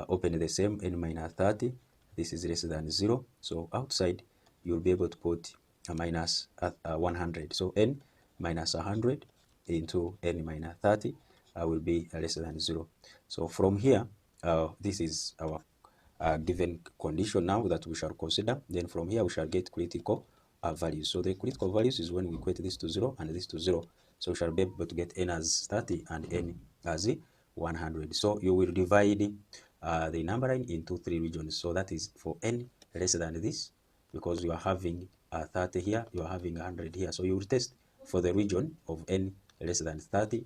Open the same, n minus 30. This is less than 0. So outside, you'll be able to put a minus 100. So n minus 100 into n minus 30 will be less than 0. So from here, this is our given condition now that we shall consider. Then from here, we shall get critical values. So the critical values is when we equate this to 0 and this to 0. So we shall be able to get n as 30 and n as 100. So you will divide the number line into 3 regions. So that is for n less than this, because you are having 30 here, you are having 100 here. So you will test for the region of n less than 30,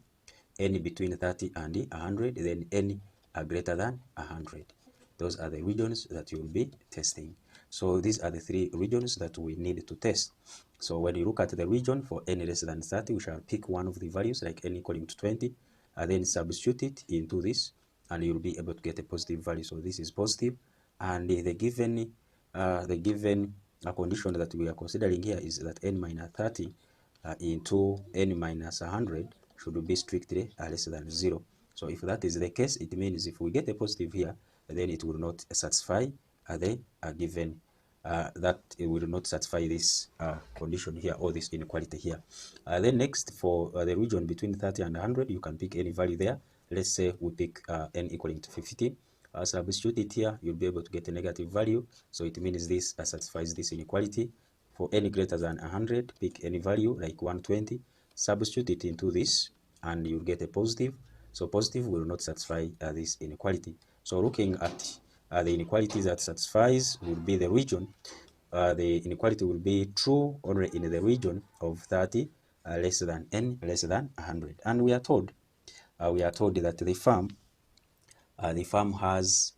n between 30 and 100, then n greater than 100. Those are the regions that you will be testing. So these are the 3 regions that we need to test. So when you look at the region for n less than 30, we shall pick one of the values like n equaling to 20, and then substitute it into this, and you'll be able to get a positive value. So this is positive, and the given condition that we are considering here is that n minus 30 into n minus 100 should be strictly less than 0. So if that is the case, it means if we get a positive here, then it will not satisfy the given that it will not satisfy this condition here, or this inequality here. Then next, for the region between 30 and 100, you can pick any value there. Let's say we pick n equaling to 50. Substitute it here, you'll be able to get a negative value. So it means this satisfies this inequality. For n greater than 100, pick any value like 120, substitute it into this, and you'll get a positive. So positive will not satisfy this inequality. So looking at the inequality that satisfies will be the region. The inequality will be true only in the region of 30 less than n less than 100. And we are told that the farm has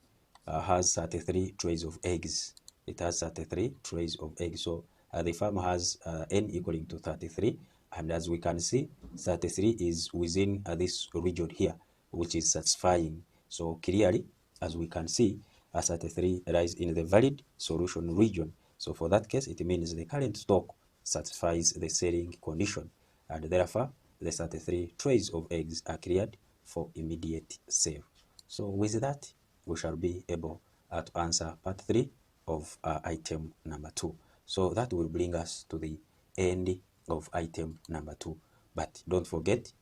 33 trays of eggs. It has 33 trays of eggs. So the farm has n equaling to 33, and as we can see, 33 is within this region here, which is satisfying. So clearly, as we can see, 33 lies in the valid solution region. So for that case, it means the current stock satisfies the selling condition, and therefore the 33 trays of eggs are cleared for immediate sale. So with that, we shall be able to answer part 3 of item number 2. So that will bring us to the end of item number 2. But don't forget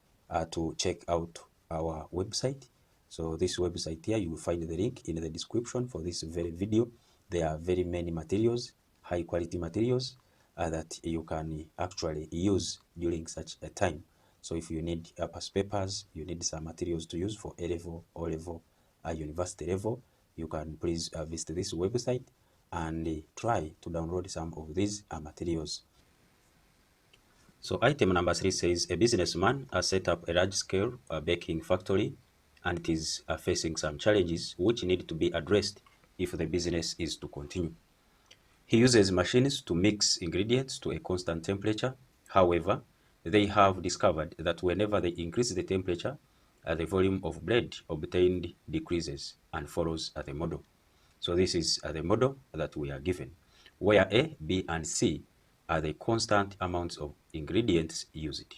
to check out our website. So this website here, you will find the link in the description for this very video. There are very many materials, high quality materials that you can actually use during such a time. So if you need past papers, you need some materials to use for A-Level, O-Level, university level, you can please visit this website and try to download some of these materials. So item number 3 says a businessman has set up a large-scale baking factory, and it is facing some challenges which need to be addressed if the business is to continue. He uses machines to mix ingredients to a constant temperature. However, they have discovered that whenever they increase the temperature, the volume of bread obtained decreases and follows the model. So this is the model that we are given, where A, B, and C are the constant amounts of ingredients used.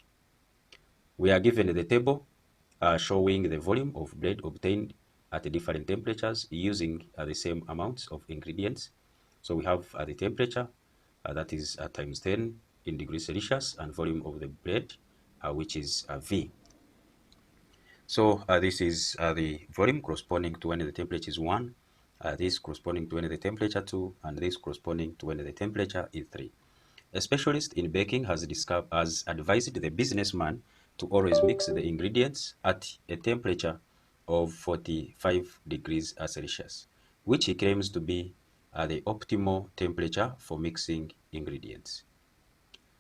We are given the table showing the volume of bread obtained at different temperatures using the same amounts of ingredients. So we have the temperature, that is times 10 in degrees Celsius, and volume of the bread, which is V. So this is the volume corresponding to when the temperature is 1, this corresponding to when the temperature 2, and this corresponding to when the temperature is 3. A specialist in baking has advised the businessman to always mix the ingredients at a temperature of 45 degrees Celsius, which he claims to be the optimal temperature for mixing ingredients.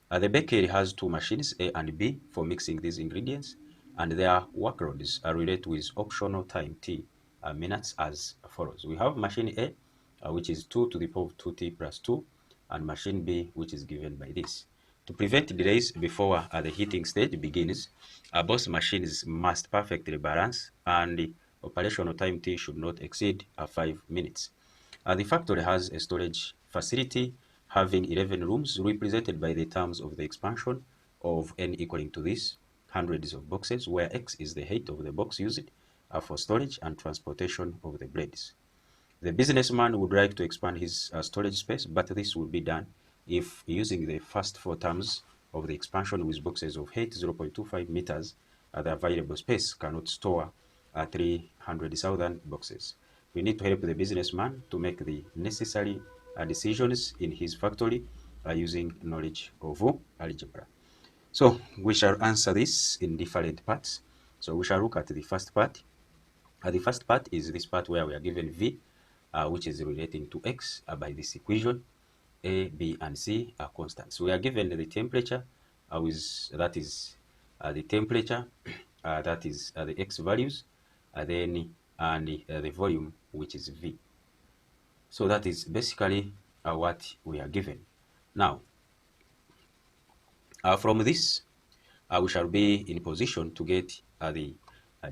The bakery has two machines, A and B, for mixing these ingredients, and their workloads are related with optional time T minutes as follows. We have machine A, which is 2 to the power of 2T plus 2, and machine B, which is given by this. To prevent delays before the heating stage begins, both machines must perfectly balance, and the operational time T should not exceed 5 minutes. The factory has a storage facility having 11 rooms represented by the terms of the expansion of n equaling to this, hundreds of boxes, where x is the height of the box used for storage and transportation of the breads. The businessman would like to expand his storage space, but this would be done if using the first four terms of the expansion with boxes of height 0.25 meters, the available space cannot store 300,000 boxes. We need to help the businessman to make the necessary decisions in his factory using knowledge of algebra. So we shall answer this in different parts. So we shall look at the first part. The first part is this part where we are given V, which is relating to x by this equation. A, B, and C are constants. We are given the temperature, that is the temperature, that is the x values, then and the volume, which is V. So that is basically what we are given. Now, from this, we shall be in position to get the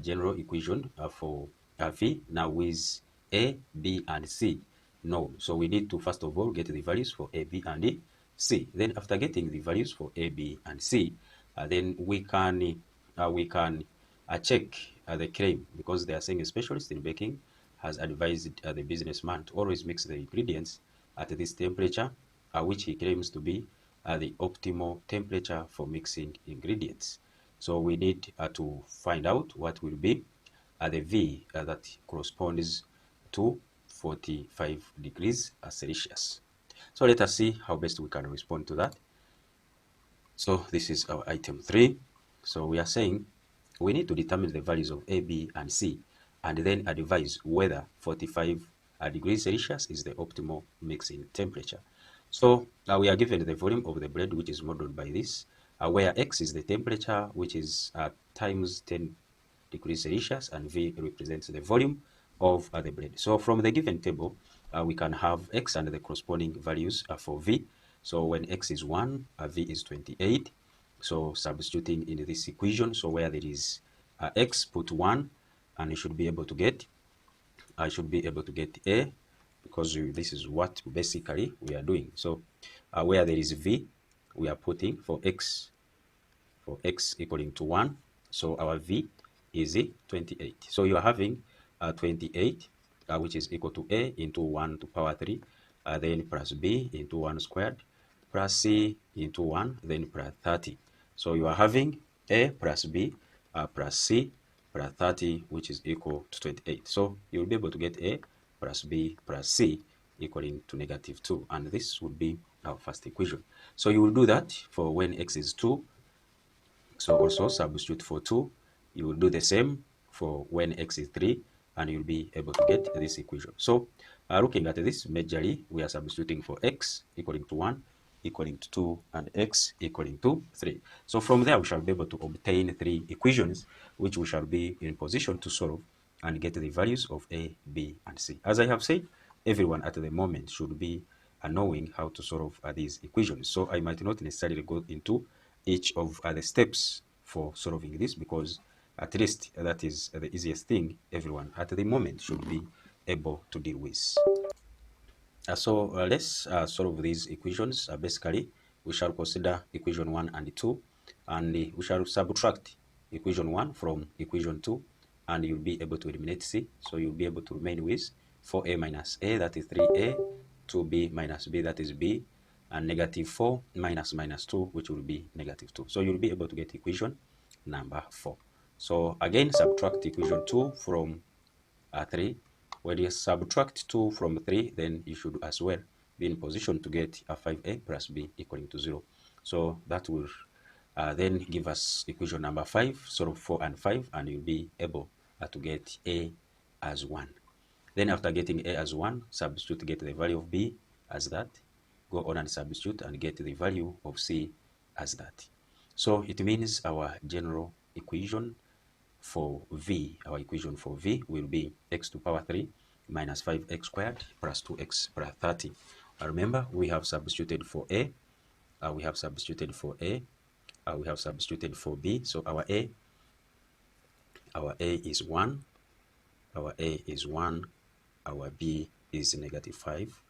general equation for V. Now with A, B, and C known. So we need to first of all get the values for A, B, and C. Then after getting the values for A, B, and C, then we can check the claim, because they are saying a specialist in baking has advised the businessman to always mix the ingredients at this temperature, which he claims to be the optimal temperature for mixing ingredients. So we need to find out what will be the V that corresponds to 45 degrees Celsius. So let us see how best we can respond to that. So this is our item 3. So we are saying we need to determine the values of A, B, and C, and then advise whether 45 degrees Celsius is the optimal mixing temperature. So we are given the volume of the bread, which is modeled by this, where x is the temperature, which is times 10 degrees Celsius, and V represents the volume of the bread. So from the given table, we can have x and the corresponding values for V. So when x is 1, V is 28. So substituting in this equation, so where there is x, put 1, and you should be able to get, I should be able to get A, because this is what basically we are doing. So where there is V, we are putting for x equaling to 1. So our V is 28. So you are having 28, which is equal to A into 1 to power 3, then plus B into 1 squared, plus C into 1, then plus 30. So you are having A plus B plus C plus 30, which is equal to 28. So you will be able to get A plus B plus C equaling to -2. And this would be our first equation. So you will do that for when x is 2. So also substitute for 2. You will do the same for when x is 3, and you'll be able to get this equation. So looking at this, majorly we are substituting for x equaling to 1, equaling to 2, and x equaling to 3. So from there we shall be able to obtain 3 equations, which we shall be in position to solve and get the values of A, B, and C. As I have said, everyone at the moment should be knowing how to solve these equations. So I might not necessarily go into each of the steps for solving this, because at least that is the easiest thing everyone at the moment should be able to deal with. So let's solve these equations. Basically, we shall consider equation 1 and 2, and we shall subtract equation 1 from equation 2, and you'll be able to eliminate C. So you'll be able to remain with 4a minus a, that is 3a, 2b minus b, that is b, and negative 4 minus minus 2, which will be negative 2. So you'll be able to get equation number 4. So again, subtract equation 2 from 3. When you subtract 2 from 3, then you should as well be in position to get a 5a plus b equaling to 0. So that will then give us equation number 5, solve 4 and 5, and you'll be able to get a as 1. Then after getting a as 1, substitute, get the value of b as that, go on and substitute and get the value of c as that. So it means our general equation for v, our equation for v will be x to power 3 minus 5x squared plus 2x plus 30. Remember, we have substituted for a, we have substituted for a, we have substituted for b. So our a is 1, our a is 1, our b is negative 5,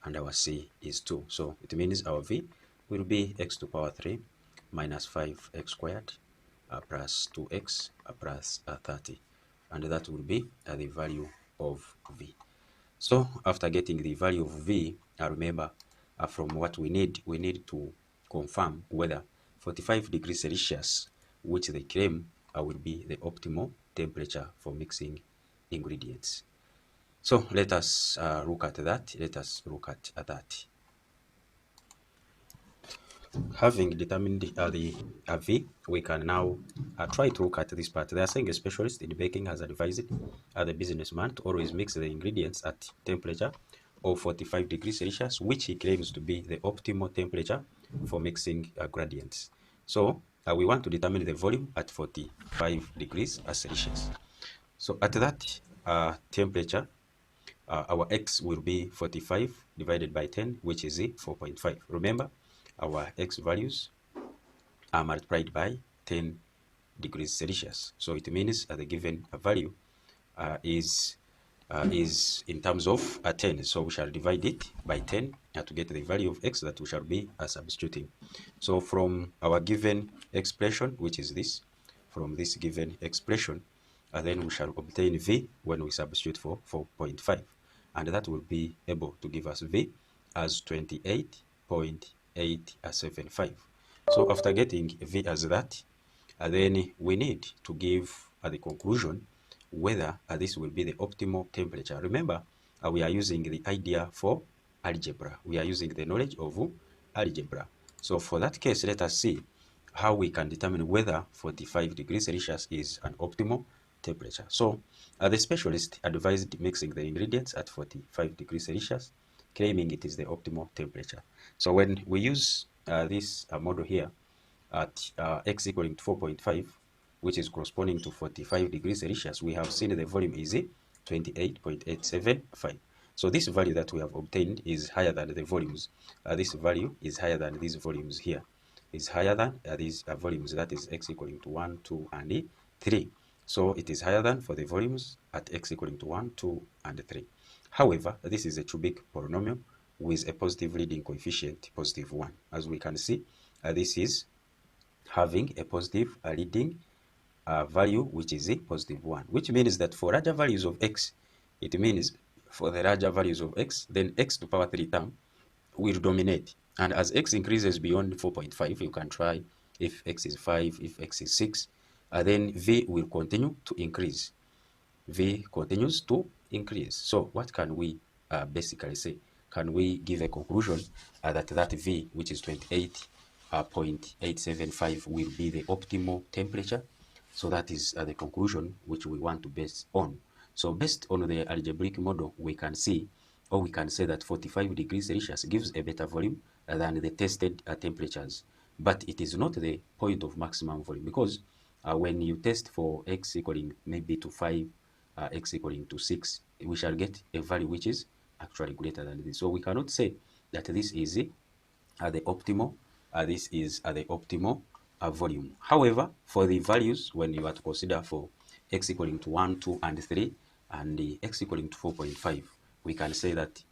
and our c is 2. So it means our v will be x to power 3 minus 5x squared plus 2x plus 30, and that will be the value of v. So after getting the value of v, remember, from what we need to confirm whether 45 degrees Celsius, which they claim will be the optimal temperature for mixing ingredients. So let us look at that. Let us look at that. Having determined the V, we can now try to look at this part. They are saying a specialist in baking has advised the businessman to always mix the ingredients at temperature of 45 degrees Celsius, which he claims to be the optimal temperature for mixing gradients. So we want to determine the volume at 45 degrees Celsius. So at that temperature, our x will be 45 divided by 10, which is 4.5. Remember, our x values are multiplied by 10 degrees Celsius. So it means the given value is in terms of 10. So we shall divide it by 10 to get the value of x that we shall be substituting. So from our given expression, which is this, from this given expression, then we shall obtain v when we substitute for 4.5. And that will be able to give us v as 28.875. So after getting v as that, then we need to give the conclusion whether this will be the optimal temperature. Remember, we are using the idea for algebra. We are using the knowledge of algebra. So for that case, let us see how we can determine whether 45 degrees Celsius is an optimal temperature. So the specialist advised mixing the ingredients at 45 degrees Celsius, claiming it is the optimal temperature. So when we use this model here at x equaling to 4.5, which is corresponding to 45 degrees Celsius, we have seen the volume is 28.875. So this value that we have obtained is higher than the volumes. This value is higher than these volumes here. Is higher than these volumes, that is x equaling to 1, 2, and 3. So it is higher than for the volumes at x equaling to 1, 2, and 3. However, this is a cubic polynomial with a positive leading coefficient, positive 1. As we can see, this is having a positive leading value, which is a positive 1, which means that for larger values of x, it means for the larger values of x, then x to power 3 term will dominate. And as x increases beyond 4.5, you can try if x is 5, if x is 6, then v will continue to increase. V continues to increase. So what can we basically say? Can we give a conclusion that v, which is 28.875, will be the optimal temperature? So that is the conclusion which we want to base on. So based on the algebraic model, we can see, or we can say that 45 degrees Celsius gives a better volume than the tested temperatures. But it is not the point of maximum volume, because when you test for x equaling maybe to 5, x equaling to 6, we shall get a value which is actually greater than this. So we cannot say that this is the optimal, this is the optimal volume. However, for the values, when you are to consider for x equaling to 1, 2, and 3, and the x equaling to 4.5, we can say that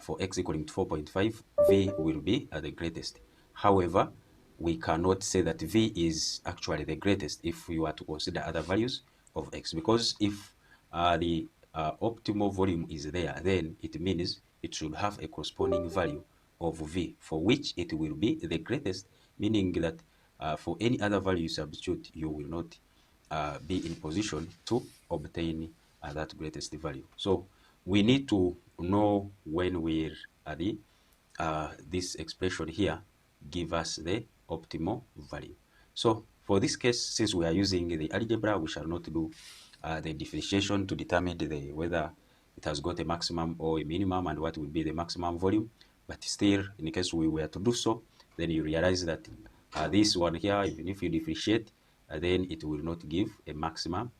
for x equaling to 4.5, v will be the greatest. However, we cannot say that v is actually the greatest if we were to consider other values of x, because if the optimal volume is there, then it means it should have a corresponding value of v for which it will be the greatest, meaning that for any other value you substitute, you will not be in position to obtain that greatest value. So we need to know when we're at the this expression here give us the optimal value. So for this case, since we are using the algebra, we shall not do the differentiation to determine whether it has got a maximum or a minimum and what will be the maximum volume. But still, in case we were to do so, then you realize that this one here, even if you differentiate, then it will not give a maximum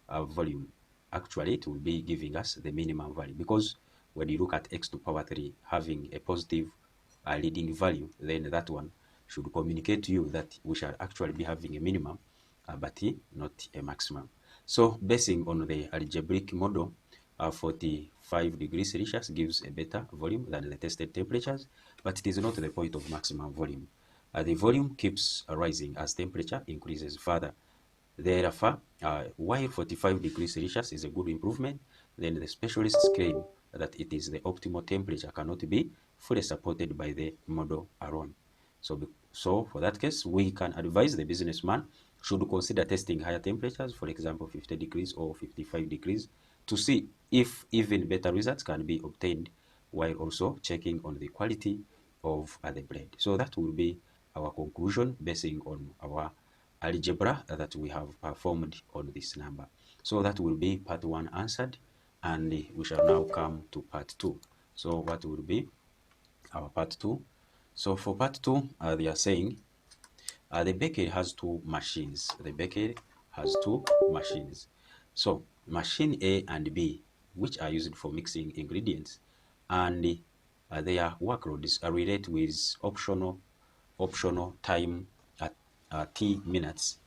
volume. Actually, it will be giving us the minimum value, because when you look at x to power 3 having a positive leading value, then that one should communicate to you that we shall actually be having a minimum, but not a maximum. So basing on the algebraic model, 45 degrees Celsius gives a better volume than the tested temperatures, but it is not the point of maximum volume. The volume keeps rising as temperature increases further. Therefore, while 45 degrees Celsius is a good improvement, then the specialists claim that it is the optimal temperature cannot be fully supported by the model alone. So for that case, we can advise the businessman should consider testing higher temperatures, for example, 50 degrees or 55 degrees, to see if even better results can be obtained, while also checking on the quality of the bread. So that will be our conclusion basing on our algebra that we have performed on this number. So that will be part 1 answered, and we shall now come to part 2. So what will be our part 2? So for part 2, they are saying the bakery has two machines. The bakery has two machines. So machine A and B, which are used for mixing ingredients, and their workloads are related with optional time at t minutes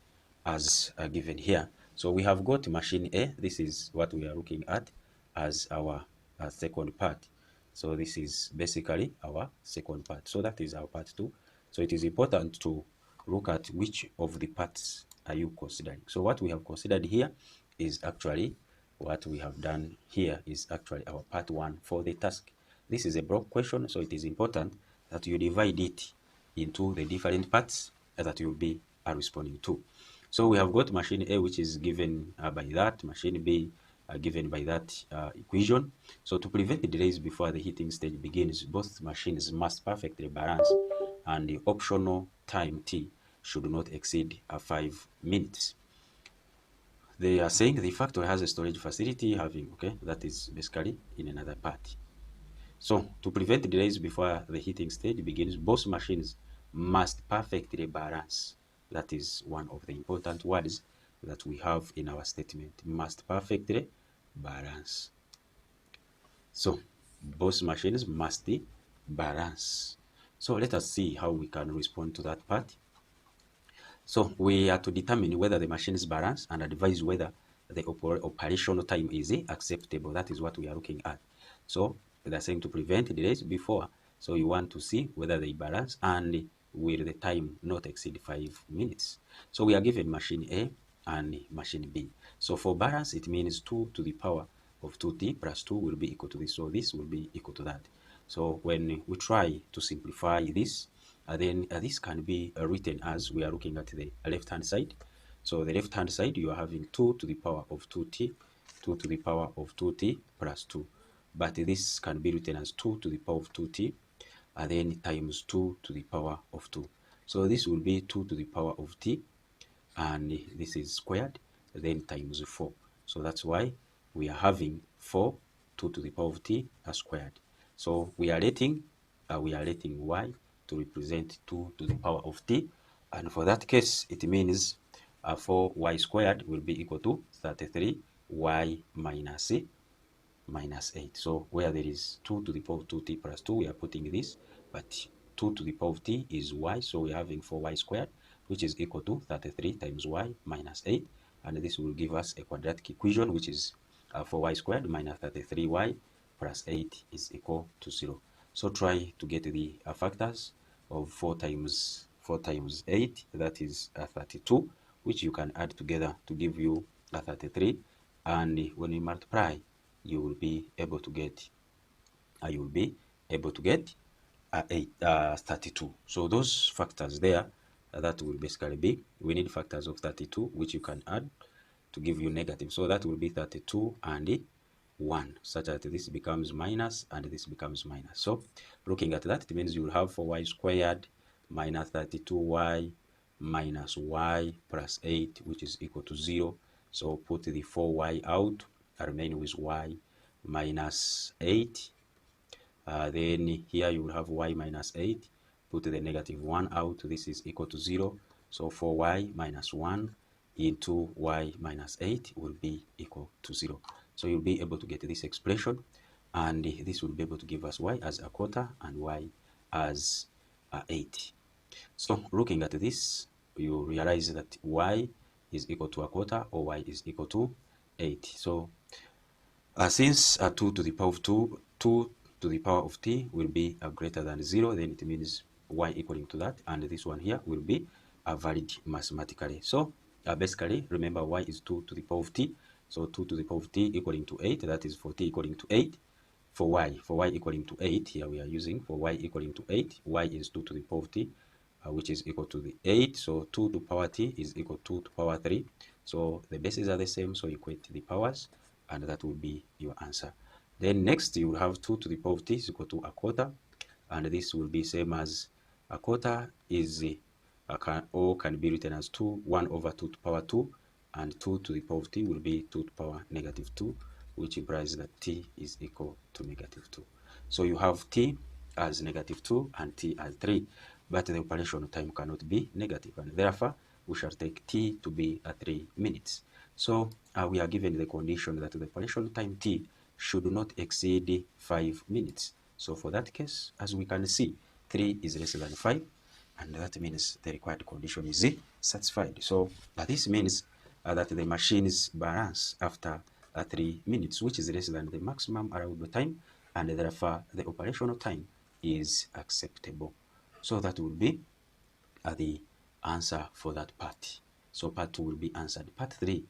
as given here. So we have got machine A. This is what we are looking at as our second part. So this is basically our second part. So that is our part 2. So it is important to look at which of the parts are you considering. So what we have considered here is actually what we have done here is actually our part 1 for the task. This is a block question, so it is important that you divide it into the different parts that you'll be responding to. So we have got machine A, which is given by that, machine B given by that equation. So to prevent the delays before the heating stage begins, both machines must perfectly balance, and the optional time t should not exceed 5 minutes. They are saying the factory has a storage facility having, okay, that is basically in another part. So to prevent delays before the heating stage begins, both machines must perfectly balance. That is one of the important words that we have in our statement, must perfectly balance. So both machines must balance. So let us see how we can respond to that part. So we are to determine whether the machine is balanced and advise whether the operational time is acceptable. That is what we are looking at. So they're saying to prevent delays before. So you want to see whether they balance and will the time not exceed 5 minutes. So we are given machine A and machine B. So for balance, it means 2 to the power of 2t plus 2 will be equal to this. So this will be equal to that. So when we try to simplify this, then this can be written as we are looking at the left-hand side. So the left-hand side, you are having 2 to the power of 2t, 2 to the power of 2t plus 2. But this can be written as 2 to the power of 2t, and then times 2 to the power of 2. So this will be 2 to the power of t, and this is squared, then times 4. So that's why we are having 4, 2 to the power of t squared. So we are letting y to represent 2 to the power of t, and for that case it means 4y squared will be equal to 33y minus minus 8. So where there is 2 to the power of 2t plus 2, we are putting this, but 2 to the power of t is y, so we are having 4y squared, which is equal to 33 times y minus 8, and this will give us a quadratic equation, which is 4y squared minus 33y plus 8 is equal to 0. So try to get the factors of 4 times 8, that is 32, which you can add together to give you 33, and when you multiply, you will be able to get 32. So those factors there, that will basically be, we need factors of 32, which you can add to give you negative. So that will be 32 and 1, such that this becomes minus and this becomes minus. So looking at that, it means you will have 4y squared minus 32y minus y plus 8, which is equal to 0. So put the 4y out, remain with y minus 8. Then here you will have y minus 8. Put the negative 1 out. This is equal to 0. So 4y minus 1 into y minus 8 will be equal to 0. So you'll be able to get this expression, and this will be able to give us y as a quarter and y as 8. So looking at this, you realize that y is equal to a quarter, or y is equal to 8. So since 2 to the power of 2 to the power of t will be greater than 0, then it means y equaling to that, and this one here will be valid mathematically. So basically, remember, y is 2 to the power of t, so 2 to the power of t equaling to 8, that is for t equaling to 8. For y equaling to 8, here we are using for y equaling to 8, y is 2 to the power of t, which is equal to the 8, so 2 to power t is equal to 2 to power 3. So the bases are the same, so equate the powers, and that will be your answer. Then next, you will have 2 to the power of t is equal to a quarter, and this will be same as a quarter is can be written as 1 over 2 to power 2, and 2 to the power of t will be 2 to power negative 2, which implies that t is equal to negative 2. So you have t as negative 2 and t as 3, but the operational time cannot be negative, and therefore we shall take t to be 3 minutes. So we are given the condition that the operational time t should not exceed 5 minutes. So for that case, as we can see, 3 is less than 5, and that means the required condition is satisfied. So this means that the machine's balance after 3 minutes, which is less than the maximum allowable time, and therefore the operational time is acceptable. So that will be the answer for that part. So part 2 will be answered. Part 3,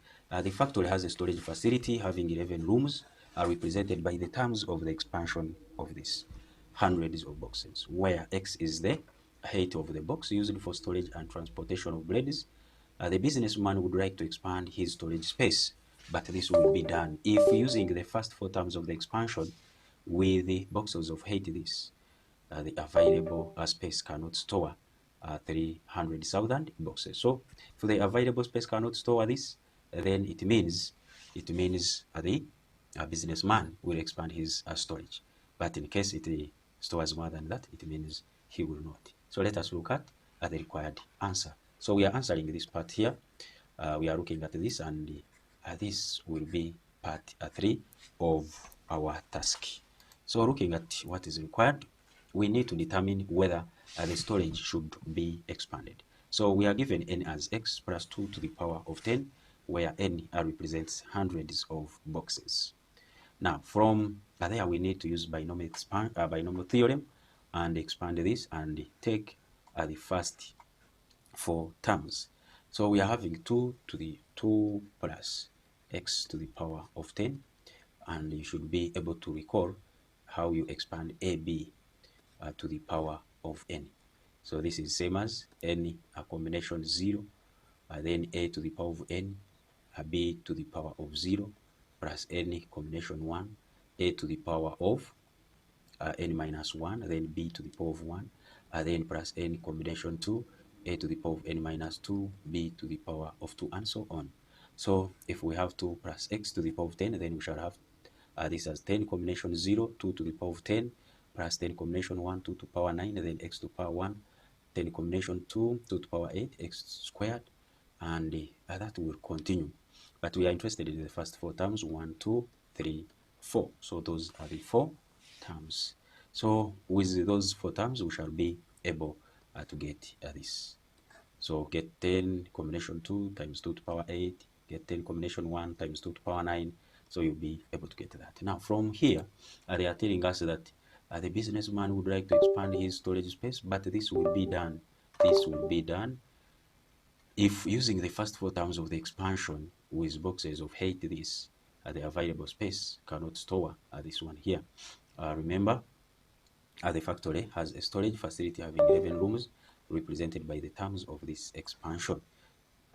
the factory has a storage facility having 11 rooms, are represented by the terms of the expansion of this hundreds of boxes, where X is the height of the box used for storage and transportation of breads. The businessman would like to expand his storage space, but this will be done if using the first 4 terms of the expansion with the boxes of height this. The available space cannot store 300,000 boxes. So if the available space cannot store this, then it means the businessman will expand his storage. But in case it stores more than that, it means he will not. So let us look at the required answer. So we are answering this part here. We are looking at this, and this will be part 3 of our task. So looking at what is required, we need to determine whether the storage should be expanded. So we are given n as x plus 2 to the power of 10, where n represents hundreds of boxes. Now, from there, we need to use binomial theorem and expand this and take the first 4 terms. So we are having 2 to the 2 plus x to the power of 10, and you should be able to recall how you expand AB to the power of n. So this is same as n combination 0, then a to the power of n, b to the power of 0, plus n combination 1, a to the power of n minus 1, then b to the power of 1, then plus n combination 2, a to the power of n minus 2, b to the power of 2, and so on. So if we have 2 plus x to the power of 10, then we shall have this as 10 combination 0, 2 to the power of 10, plus 10 combination 1, 2 to power 9, then x to power 1, 10 combination 2, 2 to power 8, x squared, and that will continue. But we are interested in the first 4 terms, 1, 2, 3, 4. So those are the 4 terms. So with those 4 terms, we shall be able to get this. So get 10 combination 2 times 2 to power 8, get 10 combination 1 times 2 to power 9. So you'll be able to get that. Now from here, they are telling us that the businessman would like to expand his storage space, but this will be done. This will be done if using the first 4 terms of the expansion with boxes of 8, this the available space cannot store this one here. Remember, the factory has a storage facility having 11 rooms represented by the terms of this expansion,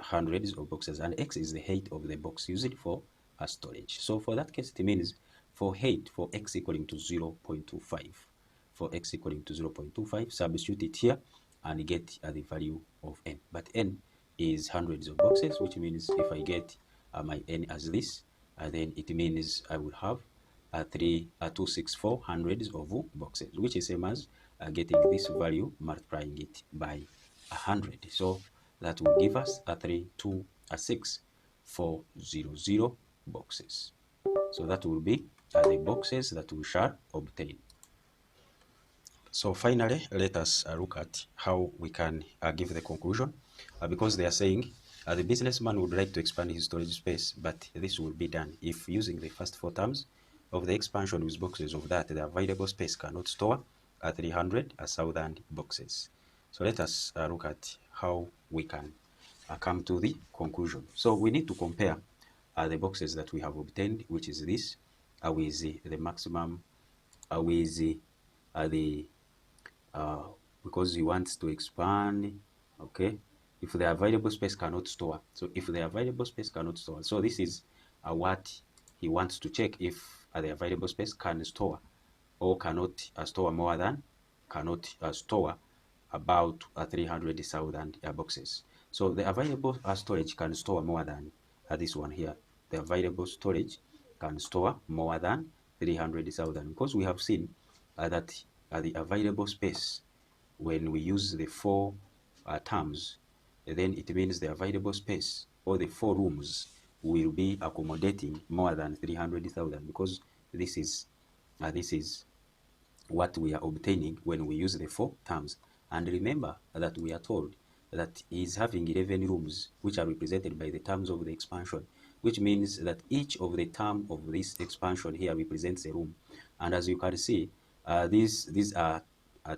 hundreds of boxes, and x is the height of the box used for a storage. So for that case, it means for height, for x equaling to 0.25, for x equaling to 0.25, substitute it here and get the value of n. But n is hundreds of boxes, which means if I get my n as this, then it means I will have 264 hundreds of boxes, which is same as getting this value, multiplying it by 100. So that will give us 326,400 boxes. So that will be the boxes that we shall obtain. So finally, let us look at how we can give the conclusion, because they are saying the businessman would like to expand his storage space, but this will be done if using the first 4 terms of the expansion with boxes of that the available space cannot store 300,000 boxes. So let us look at how we can come to the conclusion. So we need to compare the boxes that we have obtained, which is this, with the maximum, with the because he wants to expand, okay, if the available space cannot store. So if the available space cannot store, so this is what he wants to check, if the available space can store or cannot store more than, cannot store about 300,000 boxes. So the available storage can store more than this one here. The available storage can store more than 300,000, because we have seen that the available space, when we use the 4 terms, then it means the available space or the 4 rooms will be accommodating more than 300,000, because this is what we are obtaining when we use the 4 terms. And remember that we are told that he is having 11 rooms, which are represented by the terms of the expansion, which means that each of the term of this expansion here represents a room. And as you can see, these are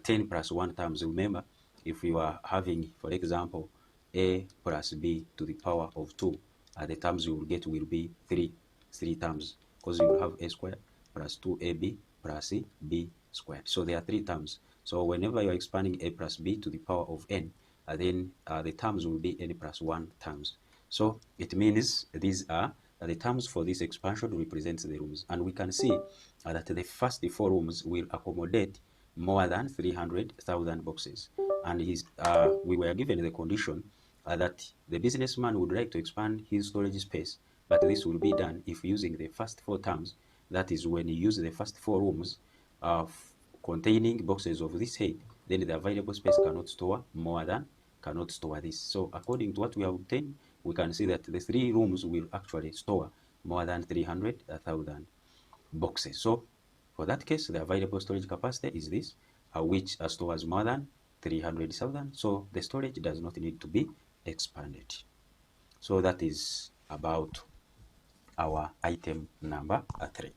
10 plus 1 terms. Remember, if you are having, for example, a plus b to the power of 2, the terms you will get will be 3 terms, because you will have a squared plus 2ab plus b squared. So there are 3 terms. So whenever you are expanding a plus b to the power of n, then the terms will be n plus 1 terms. So it means these are the terms for this expansion represents the rooms. And we can see that the first 4 rooms will accommodate more than 300,000 boxes. And we were given the condition that the businessman would like to expand his storage space, but this will be done if using the first 4 terms. That is, when you use the first 4 rooms containing boxes of this height, then the available space cannot store more than, cannot store this. So according to what we have obtained, we can see that the 3 rooms will actually store more than 300,000 boxes. So for that case, the available storage capacity is this, which stores more than 300,000. So the storage does not need to be expanded. So that is about our item number 3.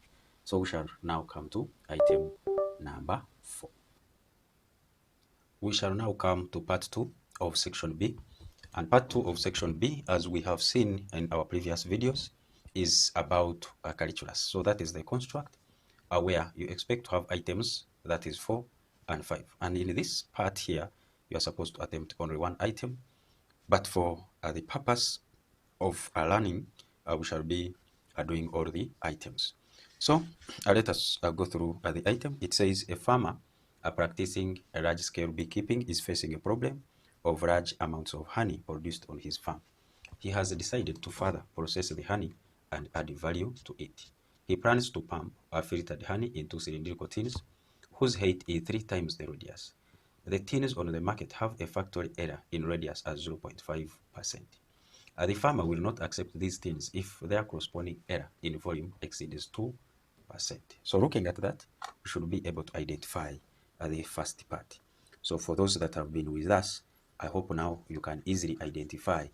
So we shall now come to item number 4. We shall now come to part 2 of section B. And part 2 of section B, as we have seen in our previous videos, is about calculus. So that is the construct where you expect to have items, that is 4 and 5. And in this part here, you are supposed to attempt only 1 item. But for the purpose of learning, we shall be doing all the items. So let us go through the item. It says a farmer practicing a large-scale beekeeping is facing a problem of large amounts of honey produced on his farm. He has decided to further process the honey and add value to it. He plans to pump filtered honey into cylindrical tins whose height is 3 times the radius. The tins on the market have a factory error in radius at 0.5%. The farmer will not accept these tins if their corresponding error in volume exceeds 2%. So looking at that, we should be able to identify the first part. So for those that have been with us, I hope now you can easily identify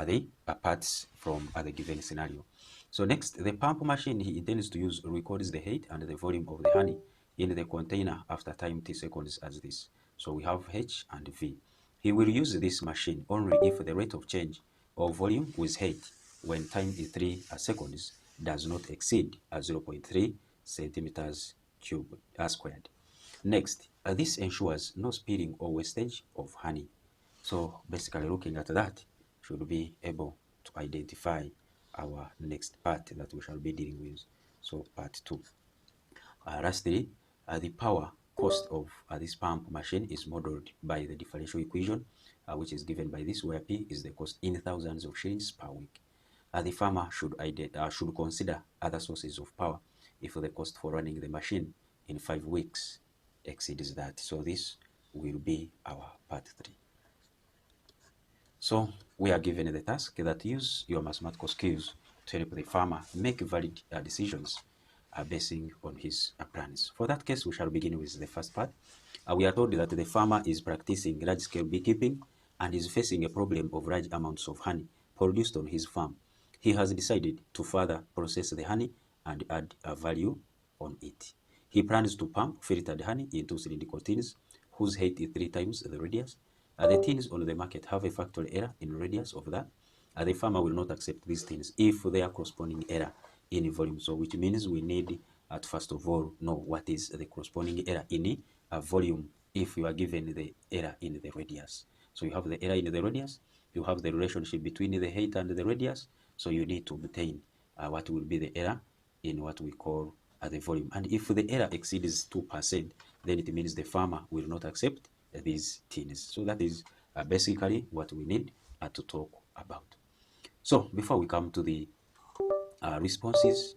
the parts from the given scenario. So next, the pump machine he intends to use records the height and the volume of the honey in the container after time t seconds as this. So we have H and V. He will use this machine only if the rate of change of volume with height when time is 3 seconds does not exceed 0.3 centimeters cube squared. Next, this ensures no spilling or wastage of honey. So basically looking at that, should be able to identify our next part that we shall be dealing with. So part 2. Lastly, the power cost of this pump machine is modeled by the differential equation, which is given by this, where P is the cost in thousands of shillings per week. The farmer should consider other sources of power if the cost for running the machine in 5 weeks exceeds that. So this will be our part 3. So we are given the task that use your mathematical skills to help the farmer make valid decisions basing on his plans. For that case, we shall begin with the first part. We are told that the farmer is practicing large-scale beekeeping and is facing a problem of large amounts of honey produced on his farm. He has decided to further process the honey and add a value on it. He plans to pump filtered honey into cylindrical tins whose height is 3 times the radius. The tins on the market have a factorial error in radius of that. The farmer will not accept these tins if they are corresponding error in volume. So which means we need to first of all know what is the corresponding error in a volume if you are given the error in the radius. So you have the error in the radius, you have the relationship between the height and the radius, so you need to obtain what will be the error in what we call the volume. And if the error exceeds 2%, then it means the farmer will not accept these tins. So that is basically what we need to talk about. So before we come to the responses,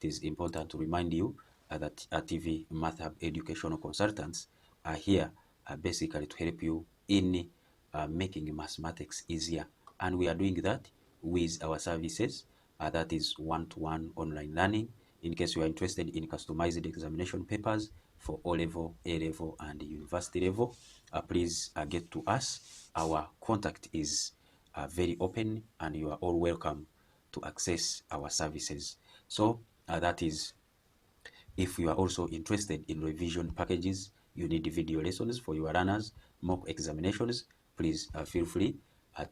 it is important to remind you that TV Math Hub educational consultants are here basically to help you in making mathematics easier. And we are doing that with our services, that is one-to-one online learning. In case you are interested in customized examination papers for O-level, A-level, and university level, please get to us. Our contact is very open, and you are all welcome to access our services. So that is, if you are also interested in revision packages, you need video lessons for your learners, mock examinations, please feel free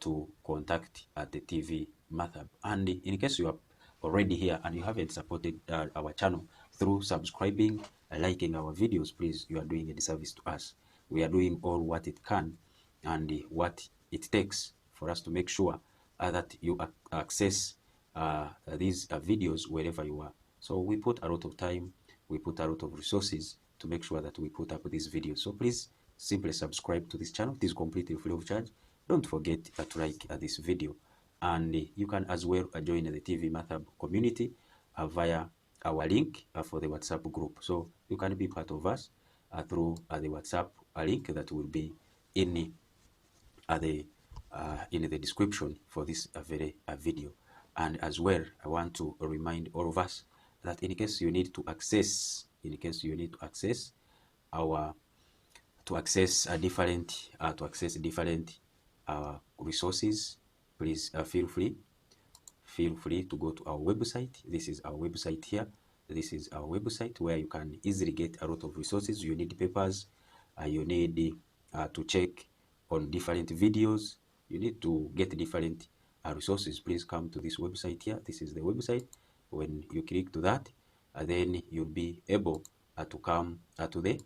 to contact the TV Math Hub. And in case you are already here and you haven't supported our channel through subscribing, liking our videos, please, you are doing a disservice to us. We are doing all what it can and what it takes for us to make sure that you access these videos wherever you are. So we put a lot of time, we put a lot of resources to make sure that we put up these videos. So please simply subscribe to this channel. It is completely free of charge. Don't forget to like this video. And you can as well join the TV Math Hub community via our link for the WhatsApp group. So you can be part of us through the WhatsApp link that will be in the description for this very video. And as well, I want to remind all of us that in case you need to access, different resources, please feel free to go to our website. This is our website here. This is our website where you can easily get a lot of resources. You need papers, you need to check on different videos, you need to get different resources. Please come to this website here. This is the website. When you click to that, then you'll be able to come to the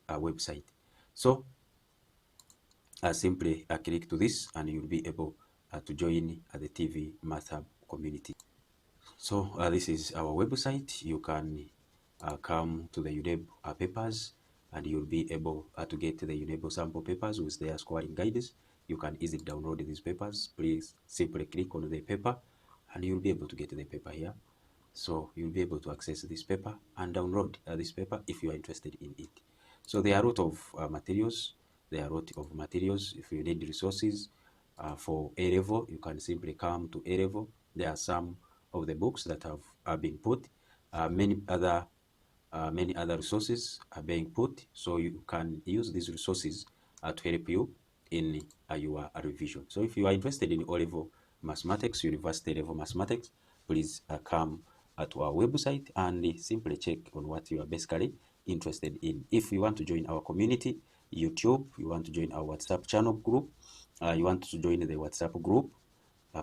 website. So simply click to this and you'll be able to join the TV Math Hub community. So this is our website. You can come to the UNEB papers and you'll be able to get the UNEB sample papers with their scoring guides. You can easily download these papers. Please simply click on the paper and you'll be able to get the paper here. So you'll be able to access this paper and download this paper if you are interested in it. So there are a lot of materials. If you need resources for A-level, you can simply come to A-level. There are some of the books that have been put. Many other resources are being put, so you can use these resources to help you in your revision. So if you are interested in O-level mathematics, university level mathematics, please come to our website and simply check on what you are basically interested in. If you want to join our community, YouTube, you want to join our WhatsApp channel group, you want to join the WhatsApp group,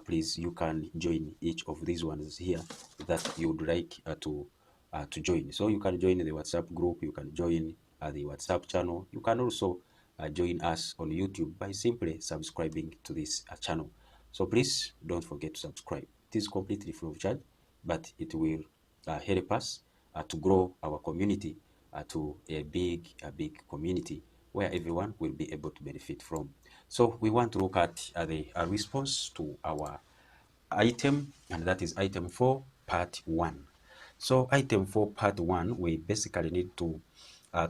please, you can join each of these ones here that you would like to join. So you can join the WhatsApp group, you can join the WhatsApp channel, you can also join us on YouTube by simply subscribing to this channel. So please don't forget to subscribe. It is completely free of charge, but it will help us to grow our community to a big community where everyone will be able to benefit from. So we want to look at the response to our item, and that is item 4, part 1. So item 4, part 1, we basically need to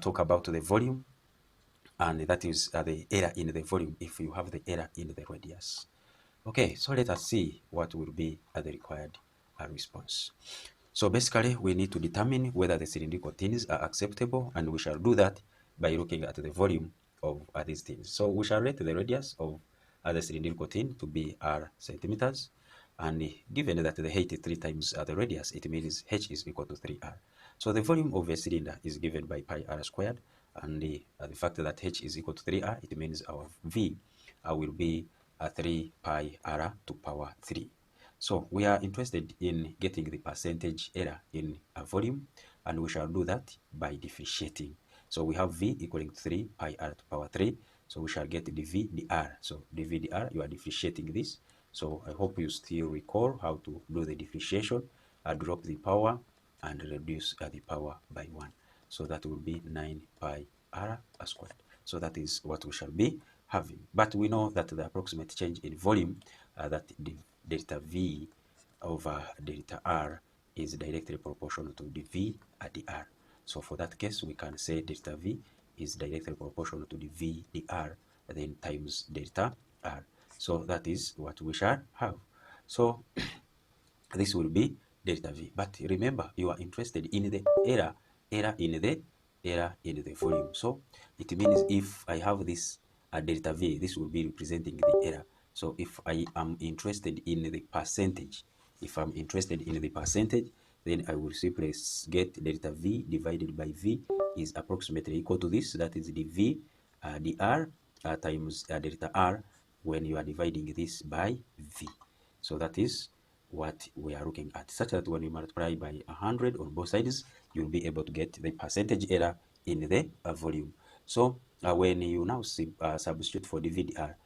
talk about the volume, and that is the error in the volume if you have the error in the radius. Okay, so let us see what will be the required response. So basically, we need to determine whether the cylindrical tins are acceptable, and we shall do that by looking at the volume of these tins. So we shall rate the radius of the cylindrical tin to be r centimeters, and given that the height is 3 times the radius, it means h is equal to 3r. So the volume of a cylinder is given by pi r squared, and the fact that h is equal to 3r, it means our v will be 3 pi r to power 3. So we are interested in getting the percentage error in a volume, and we shall do that by differentiating. So we have v equaling 3 pi r to power 3. So we shall get dv dr. So dv dr, you are differentiating this. So I hope you still recall how to do the differentiation. Drop the power and reduce the power by 1. So that will be 9 pi r squared. So that is what we shall be having. But we know that the approximate change in volume, that delta v over delta r is directly proportional to dv at dr. So for that case, we can say delta v is directly proportional to dv dr, then times delta r. So that is what we shall have. So this will be delta v. But remember, you are interested in the error in the volume. So it means if I have this delta v, this will be representing the error. So if I am interested in the percentage, then I will simply get delta v divided by v is approximately equal to this. That is dv dr times delta r when you are dividing this by v. So that is what we are looking at, such that when you multiply by 100 on both sides, you'll be able to get the percentage error in the volume. So when you now substitute for dv dr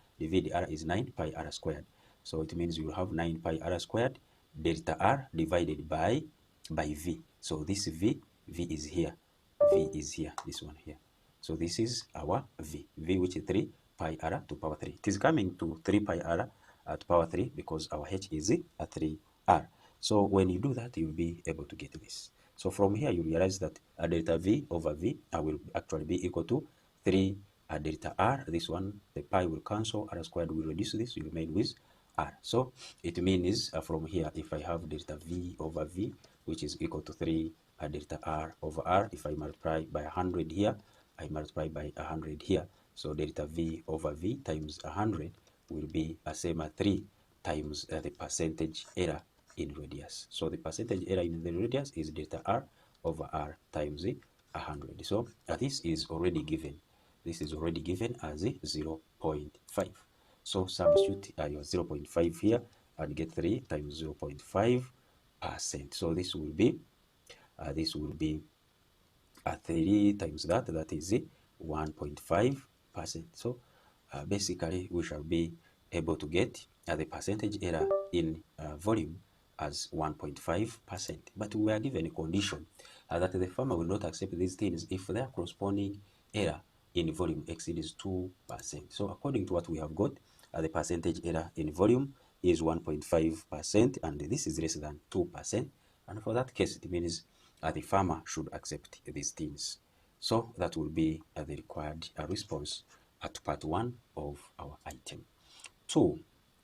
is 9 pi r squared. So it means you have 9 pi r squared delta r divided by v. So this v is here, this one here. So this is our v which is 3 pi r to power 3. It is coming to 3 pi r to power 3 because our h is a 3r. So when you do that, you'll be able to get this. So from here, you realize that delta v over v will actually be equal to 3 delta r. This one, the pi will cancel, r squared will reduce this, you remain with r. So it means from here, if I have delta v over v, which is equal to 3 delta r over r, if I multiply by 100 here, I multiply by 100 here. So delta v over v times 100 will be a same as 3 times the percentage error in radius. So the percentage error in the radius is delta r over r times 100. So this is already given. This is already given as 0.5. So substitute your 0.5 here and get 3 times 0.5%. So this will be 3 times that is 1.5%. So basically we shall be able to get the percentage error in volume as 1.5%. But we are given a condition that the farmer will not accept these things if their corresponding error in volume exceeds 2%. So according to what we have got, the percentage error in volume is 1.5%, and this is less than 2%. And for that case, it means the farmer should accept these things. So that will be the required response at part 1 of our item.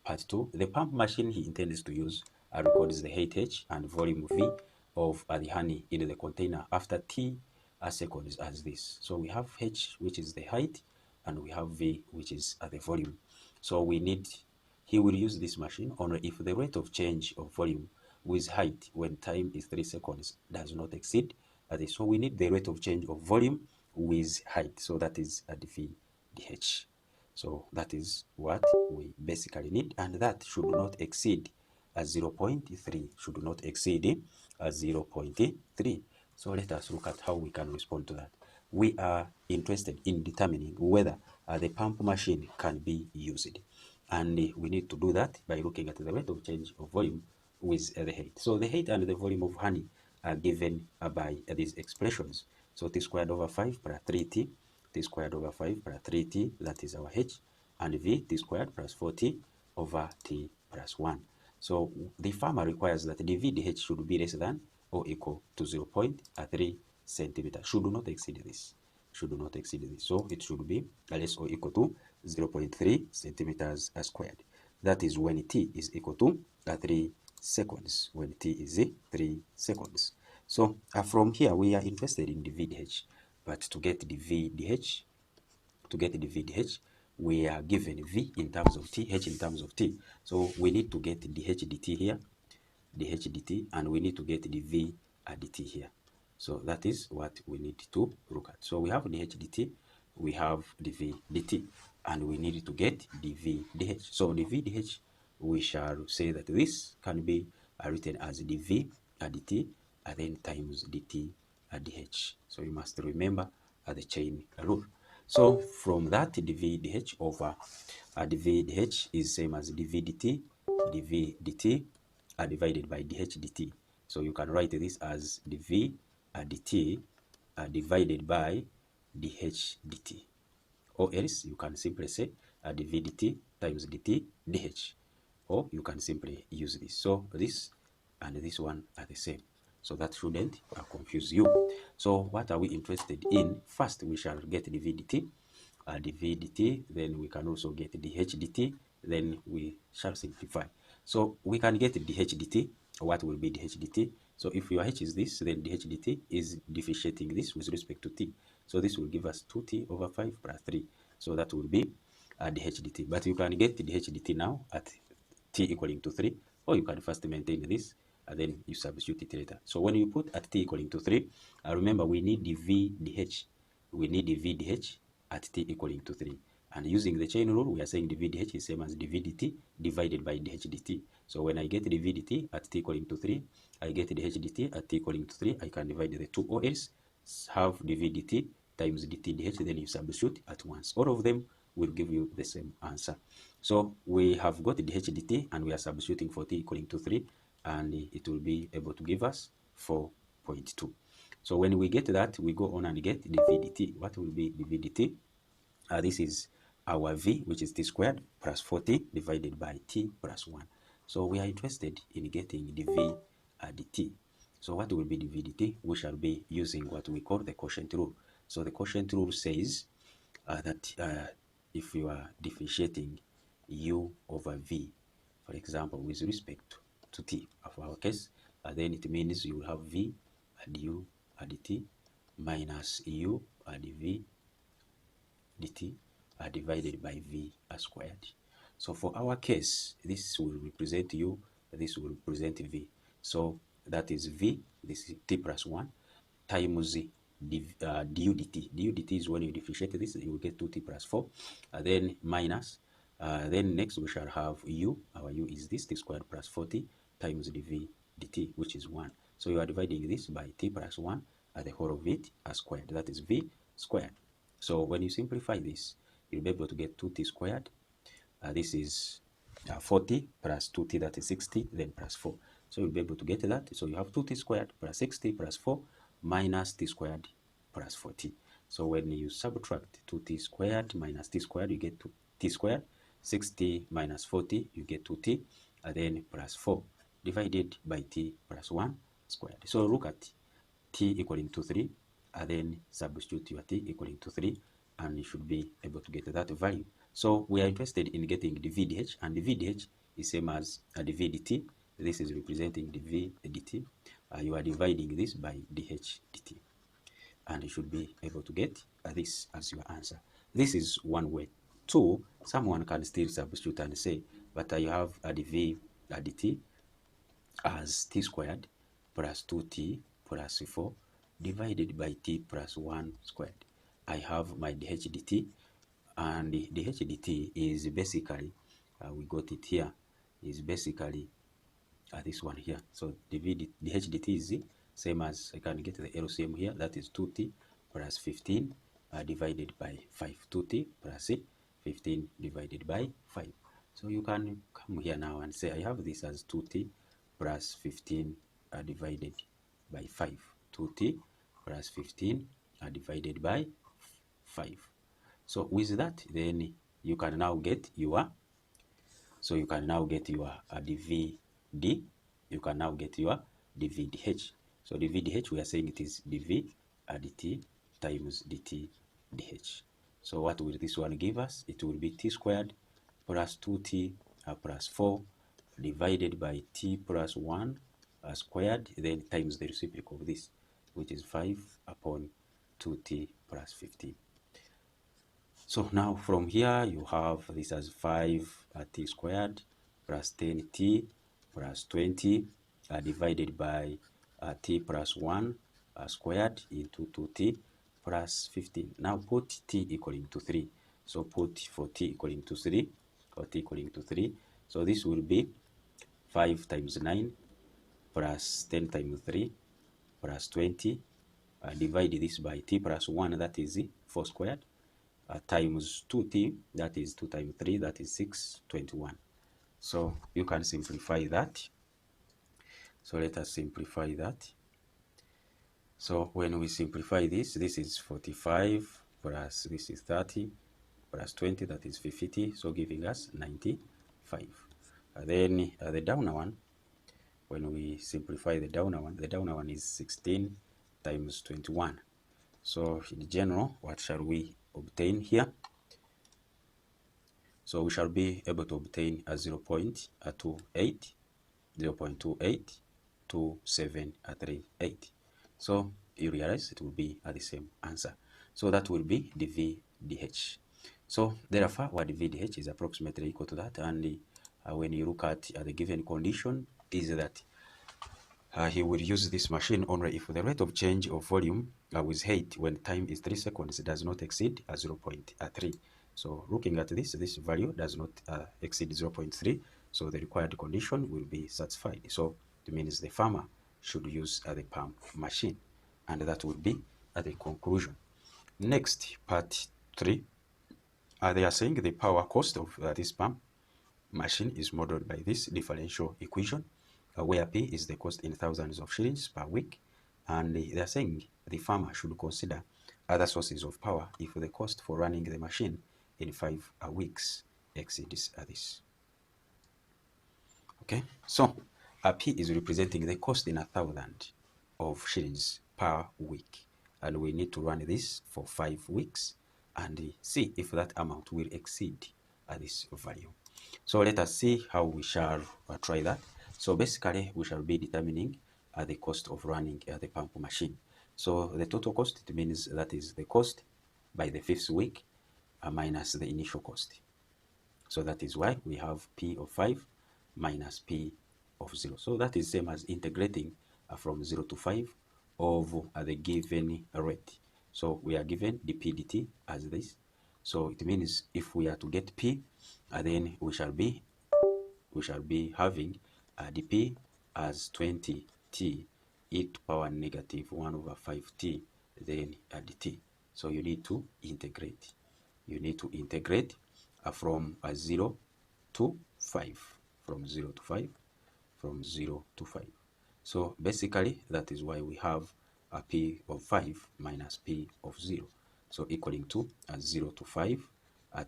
Part 2, the pump machine he intends to use records the height h and volume v of the honey in the container after t seconds as this. So we have h, which is the height, and we have v, which is the volume. So he will use this machine only if the rate of change of volume with height when time is 3 seconds does not exceed this. So we need the rate of change of volume with height. So that is at v dh. So that is what we basically need, and that should not exceed 0.3, should not exceed 0.3. So let us look at how we can respond to that. We are interested in determining whether the pump machine can be used, and we need to do that by looking at the rate of change of volume with the height. So the height and the volume of honey are given by these expressions. So t squared over 5 plus 3t, t squared over 5 plus 3t, that is our h, and v, t squared plus 4t over t plus 1. So the farmer requires that dv dh should be less than or equal to 0.3 centimeter. Should not exceed this. Should not exceed this. So it should be less or equal to 0.3 centimeters squared. That is when t is equal to 3 seconds. When t is 3 seconds. So from here we are interested in dv dh, but to get dv dh, we are given v in terms of t, h in terms of t. So we need to get dh dt here, dh dt, and we need to get dv dt here. So that is what we need to look at. So we have dh dt, we have dv dt, and we need to get dv dh. So dv dh, we shall say that this can be written as dv dt and then times dt dh. So you must remember the chain rule. So from that, dv dh over dv dh is same as dv dt, dv dt divided by dh dt. So you can write this as dv dt divided by dh dt. Or else you can simply say dv dt times dt dh. Or you can simply use this. So this and this one are the same. So that shouldn't confuse you. So what are we interested in? First, we shall get dv dt, dv dt, then we can also get dh dt, then we shall simplify. So we can get dh dt. What will be dh dt? So if your h is this, then dh dt is differentiating this with respect to t. So this will give us 2t over 5 plus 3. So that will be dh dt. But you can get dh dt now at t equaling to 3, or you can first maintain this and then you substitute it later. So when you put at t equaling to 3, remember we need dv dh. We need dv dh at t equaling to 3. And using the chain rule, we are saying dv dh is same as dv dt divided by dh dt. So when I get dv dt at t equaling to 3, I get dh dt at t equaling to 3. I can divide the two, or else have dv dt times dt dh, then you substitute at once. All of them will give you the same answer. So we have got dh dt and we are substituting for t equaling to 3, and it will be able to give us 4.2. So when we get that, we go on and get dv dt. What will be dv dt? This is our v, which is t squared plus 4t divided by t plus 1. So we are interested in getting dv dt. So what will be dv dt? We shall be using what we call the quotient rule. So the quotient rule says that if you are differentiating u over v, for example, with respect to t of our case, then it means you will have v and u and t minus u and v dt divided by v squared. So for our case, this will represent u, this will represent v. So that is v, this is t plus 1, times du dt. Du dt is when you differentiate this, you will get 2t plus 4, then minus, then next we shall have u, our u is this, t squared plus 4t times dv dt, which is 1. So you are dividing this by t plus 1 at the whole of it squared, that is v squared. So when you simplify this, you'll be able to get 2t squared. This is 40 plus 2t, that is 60, then plus 4. So you'll be able to get that. So you have 2t squared plus 60 plus 4 minus t squared plus 40. So when you subtract 2t squared minus t squared, you get t squared. 60 minus 40, you get 2t, and then plus 4 divided by t plus 1 squared. So look at t equaling to 3, and then substitute your t equaling to 3, and you should be able to get that value. So we are interested in getting dv dh, and dv dh is same as dv dt. this is representing dv dt. You are dividing this by dh dt, and you should be able to get this as your answer. This is one way. Two, someone can still substitute and say, but I have a dv dt as t squared plus 2t plus 4 divided by t plus 1 squared. I have my dh dt, and the dh dt is basically, we got it here, is basically this one here. So dh dt is same as, I can get the LCM here, that is 2t plus 15 divided by 5. 2t plus 15 divided by 5. So you can come here now and say I have this as 2t plus 15 divided by 5. 2t plus 15 divided by 5. So with that, then you can now get your, so you can now get your dvd, you can now get your dvdh. So dvdh, we are saying it is dv dt times dt dh. So what will this one give us? It will be t squared plus 2t plus 4 divided by t plus 1 squared, then times the reciprocal of this, which is 5 upon 2t plus 15. So now from here you have this as 5t squared plus 10t plus 20 divided by t plus 1 squared into 2t plus 15. Now put t equaling to 3. So put for t equaling to 3, or t equaling to 3. So this will be 5 times 9 plus 10 times 3 plus 20. Divide this by t plus 1, that is 4 squared. Times 2t, that is 2 times 3, that is 6, 21. So you can simplify that. So let us simplify that. So when we simplify this, this is 45 plus this is 30 plus 20, that is 50, so giving us 95. Then the downer one, when we simplify the downer one is 16 times 21. So in general, what shall we obtain here? So we shall be able to obtain a 0.28, 0.282738. So you realize it will be the same answer. So that will be dv dh. So therefore, our dv dh is approximately equal to that. And when you look at the given condition, is that he will use this machine only if the rate of change of volume with height when time is 3 seconds does not exceed 0.3. So looking at this value does not exceed 0.3, so the required condition will be satisfied. So it means the farmer should use the pump machine, and that will be the conclusion. Next, part 3, they are saying the power cost of this pump machine is modeled by this differential equation, where P is the cost in thousands of shillings per week, and they are saying the farmer should consider other sources of power if the cost for running the machine in 5 weeks exceeds this. Okay, so P is representing the cost in 1,000 of shillings per week, and we need to run this for 5 weeks and see if that amount will exceed this value. So let us see how we shall try that. So basically, we shall be determining the cost of running the pump machine. So the total cost, it means that is the cost by the 5th week minus the initial cost. So that is why we have P of 5 minus P of 0. So that is same as integrating from 0 to 5 of the given rate. So we are given dp dt as this. So it means if we are to get P, then we shall be having dp as 20t e to power negative 1 over 5t, then dt. So you need to integrate. You need to integrate from 0 to 5, from 0 to 5, from 0 to 5. So basically, that is why we have a p of 5 minus p of 0. So equaling to 0 to 5,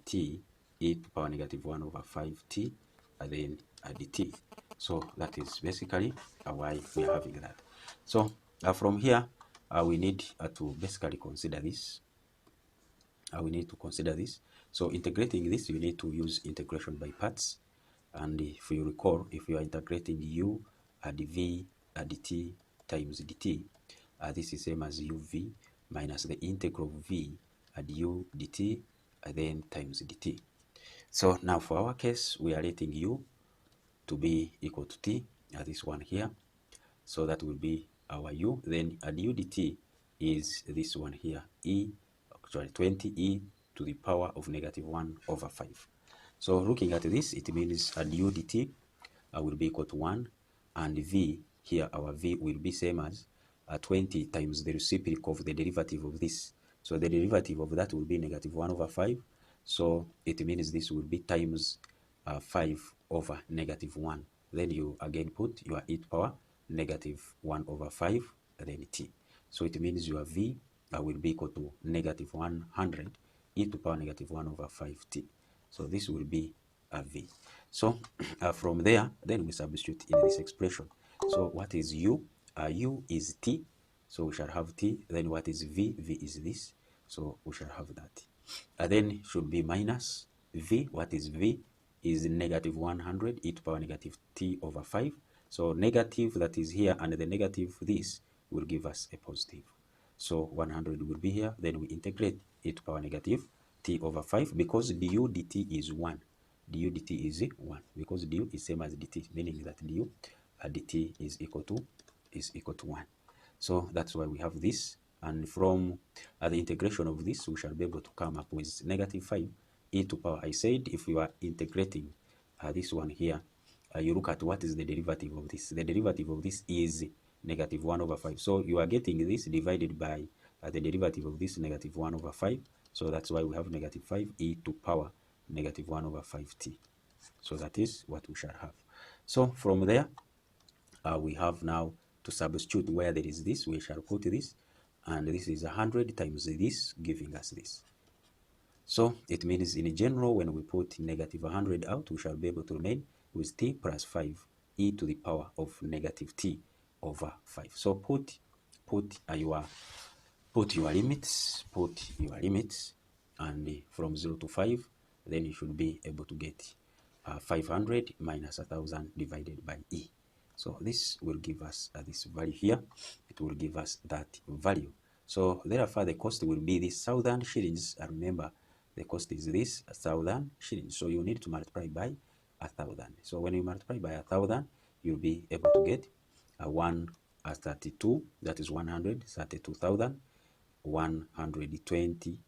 t e to power negative 1 over 5t, and then dt. So that is basically why we are having that. So from here, we need to basically consider this. We need to consider this. So integrating this, you need to use integration by parts. And if you recall, if you are integrating u add v add t times dt, this is same as uv minus the integral of v add u dt and then times dt. So now for our case, we are letting u to be equal to t, this one here. So that will be our u. Then add u dt is this one here, actually 20e to the power of -1/5. So looking at this, it means add u dt will be equal to 1, and v here, our v will be same as 20 times the reciprocal of the derivative of this. So the derivative of that will be -1/5. So it means this will be times 5 over -1. Then you again put your e to power -1/5 then t. So it means your v will be equal to -100 e to power -1/5t. So this will be a v. So from there, then we substitute in this expression. So what is u? U is t, so we shall have t. Then what is v? V is this, so we shall have that. Then should be minus v. What is v? Is -100 e to power -t/5. So negative that is here and the negative this will give us a positive. So 100 will be here. Then we integrate e to power -t/5 because du dt is 1. Du dt is 1 because du is same as dt, meaning that du dt is equal to 1. So that's why we have this. And from the integration of this, we shall be able to come up with -5 e to power. I said if you are integrating this one here, you look at what is the derivative of this. The derivative of this is -1/5. So you are getting this divided by the derivative of this -1/5. So that's why we have -5 e to power -1/5t. So that is what we shall have. So from there, we have now to substitute where there is this, we shall put this, and this is 100 times this, giving us this. So it means in general, when we put -100 out, we shall be able to remain with t plus 5 e to the power of -t/5. So put your limits, and from 0 to 5, then you should be able to get 500 minus 1000 divided by e. So this will give us this value here. It will give us that value. So therefore the cost will be this 1000 shillings. Remember, the cost is this 1000 shillings. So you need to multiply by 1000. So when you multiply by 1000, you'll be able to get 132. That is 132,120,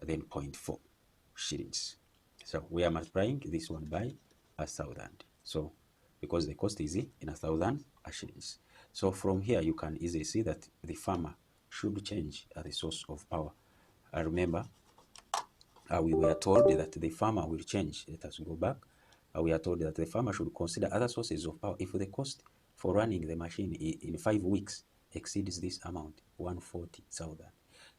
then 0.4 shillings. So we are multiplying this one by 1000. So because the cost is in 1000 shillings. So from here you can easily see that the farmer should change the source of power. Remember, we were told that the farmer will change. Let us go back. We are told that the farmer should consider other sources of power if the cost for running the machine in 5 weeks exceeds this amount, 140,000.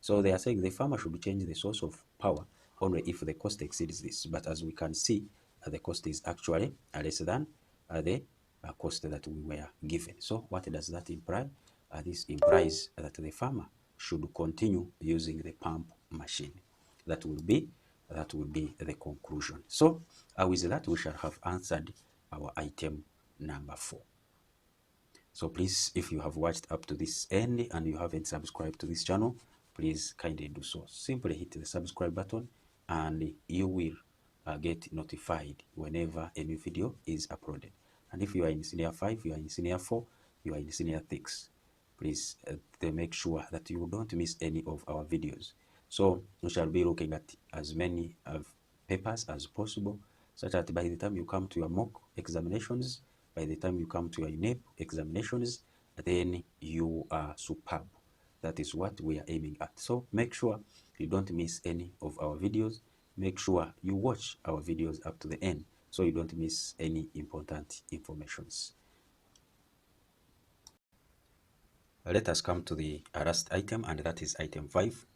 So they are saying the farmer should change the source of power only if the cost exceeds this. But as we can see, the cost is actually less than the cost that we were given. So what does that imply? This implies that the farmer should continue using the pump machine. That will be the conclusion. So with that, we shall have answered our item number 4. So please, if you have watched up to this end and you haven't subscribed to this channel, please kindly do so. Simply hit the subscribe button and you will get notified whenever a new video is uploaded. And if you are in senior 5, you are in senior 4, you are in senior 6, please make sure that you don't miss any of our videos. So we shall be looking at as many papers as possible, such that by the time you come to your mock examinations, by the time you come to your UNEB examinations, then you are superb. That is what we are aiming at. So make sure you don't miss any of our videos. Make sure you watch our videos up to the end so you don't miss any important informations. Let us come to the last item, and that is item 5.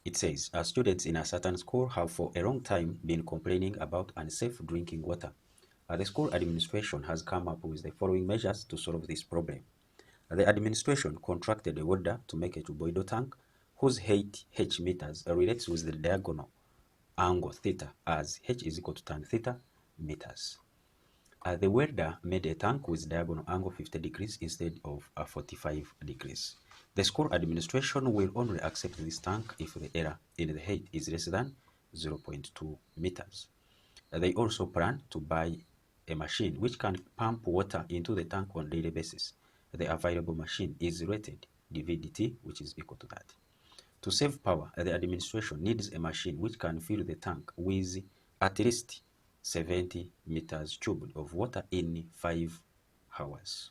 It says, students in a certain school have for a long time been complaining about unsafe drinking water. The school administration has come up with the following measures to solve this problem. The administration contracted a welder to make a tuboidal tank whose height h meters relates with the diagonal angle theta as h is equal to tan theta meters. The welder made a tank with diagonal angle 50 degrees instead of 45 degrees. The school administration will only accept this tank if the error in the height is less than 0.2 meters. They also plan to buy a machine which can pump water into the tank on a daily basis. The available machine is rated dVdt, which is equal to that. To save power, the administration needs a machine which can fill the tank with at least 70 meters cubed of water in 5 hours.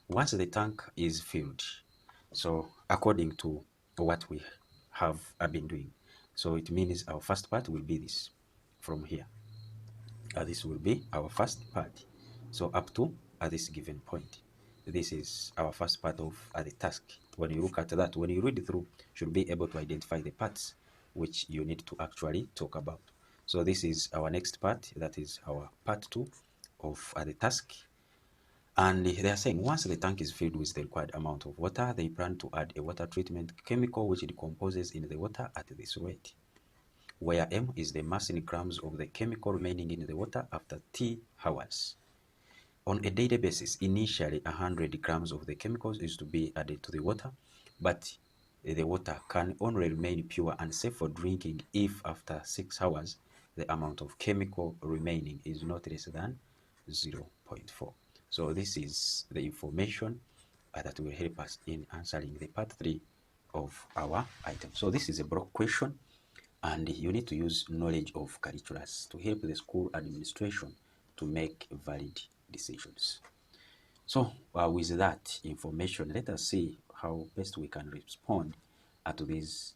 Once the tank is filled, so according to what we have been doing, so it means our first part will be this from here. This will be our first part. So up to this given point. This is our first part of the task. When you look at that, when you read it through, you should be able to identify the parts which you need to actually talk about. So this is our next part, that is our part 2 of the task. And they are saying once the tank is filled with the required amount of water, they plan to add a water treatment chemical which decomposes in the water at this rate, where M is the mass in grams of the chemical remaining in the water after T hours. On a daily basis, initially 100 grams of the chemicals is to be added to the water, but the water can only remain pure and safe for drinking if after 6 hours the amount of chemical remaining is not less than 0.4. So this is the information that will help us in answering the part 3 of our item. So this is a block question, and you need to use knowledge of calculus to help the school administration to make valid decisions. So with that information, let us see how best we can respond to these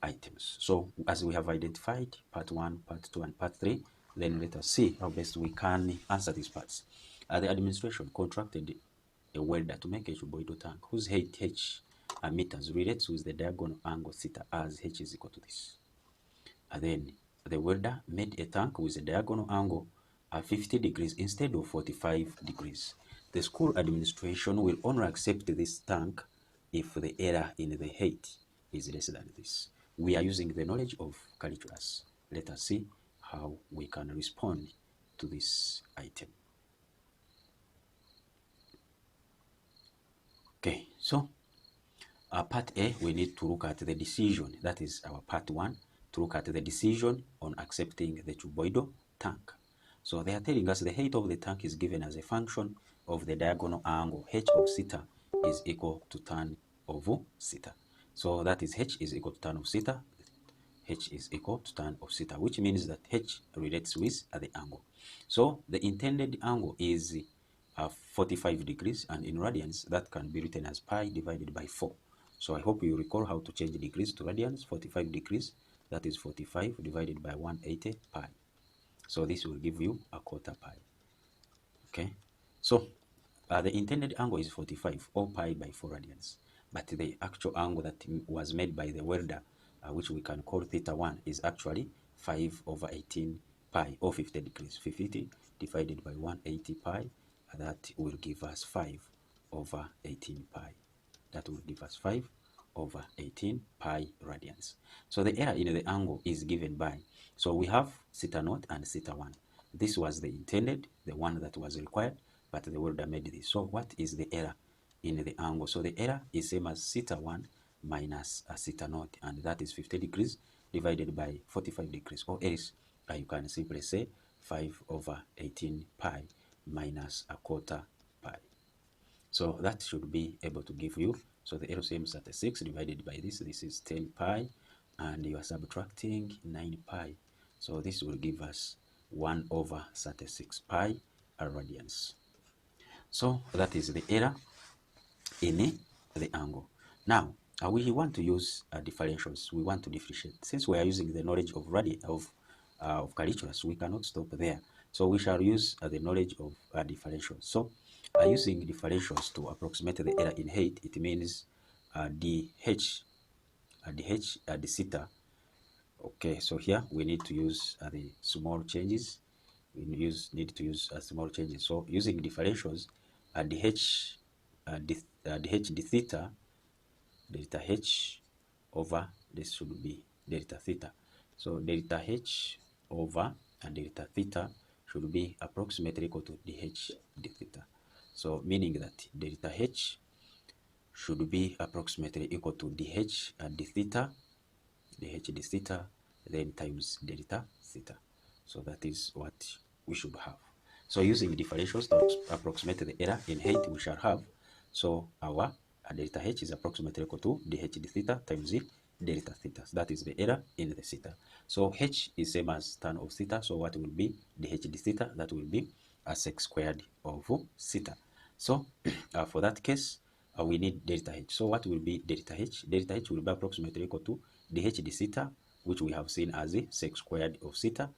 items. So as we have identified part 1, part 2, and part 3, then let us see how best we can answer these parts. The administration contracted a welder to make a cuboidal tank whose height h meters relates with the diagonal angle theta as h is equal to this. And then the welder made a tank with a diagonal angle at 50 degrees instead of 45 degrees. The school administration will only accept this tank if the error in the height is less than this. We are using the knowledge of calculus. Let us see how we can respond to this item. Okay, so part A, we need to look at the decision. That is our part 1, to look at the decision on accepting the cuboidal tank. So they are telling us the height of the tank is given as a function of the diagonal angle h of theta is equal to tan of theta. So that is h is equal to tan of theta. H is equal to tan of theta, which means that h relates with the angle. So the intended angle is 45 degrees, and in radians that can be written as pi divided by 4. So I hope you recall how to change degrees to radians. 45 degrees, that is 45 divided by 180 pi. So this will give you a quarter pi. Okay, so the intended angle is 45 or pi by 4 radians, but the actual angle that was made by the welder, which we can call theta 1, is actually 5 over 18 pi or 50 degrees. 50 divided by 180 pi, that will give us 5 over 18 pi. That will give us 5 over 18 pi radians. So the error in the angle is given by, so we have theta naught and theta 1. This was the intended, the one that was required, but the welder made this. So what is the error in the angle? So the error is same as theta 1 minus theta naught, and that is 50 degrees divided by 45 degrees, or else you can simply say 5 over 18 pi minus a quarter pi. So that should be able to give you, so the LCM is 36 divided by this is 10 pi, and you are subtracting 9 pi. So this will give us 1 over 36 pi radians. So that is the error in the angle. Now, we want to use differentials. We want to differentiate. Since we are using the knowledge of calculus, we cannot stop there. So we shall use the knowledge of differentials. So using differentials to approximate the error in height, it means the theta. Okay, so here we need to use the small changes. We need to use small changes. So using differentials, the h d theta, delta h over, this should be delta theta. So delta h over delta theta should be approximately equal to dh d theta. So meaning that delta h should be approximately equal to dh d theta, then times delta theta. So that is what we should have. So using differentials to approximate the error in height, we shall have, so our delta h is approximately equal to dh d theta times the delta theta. So that is the error in the theta. So h is same as tan of theta. So what will be dh d theta? That will be a sec squared of theta. So for that case, we need delta h. So what will be delta h? Delta h will be approximately equal to dh d theta, which we have seen as the sec squared of theta,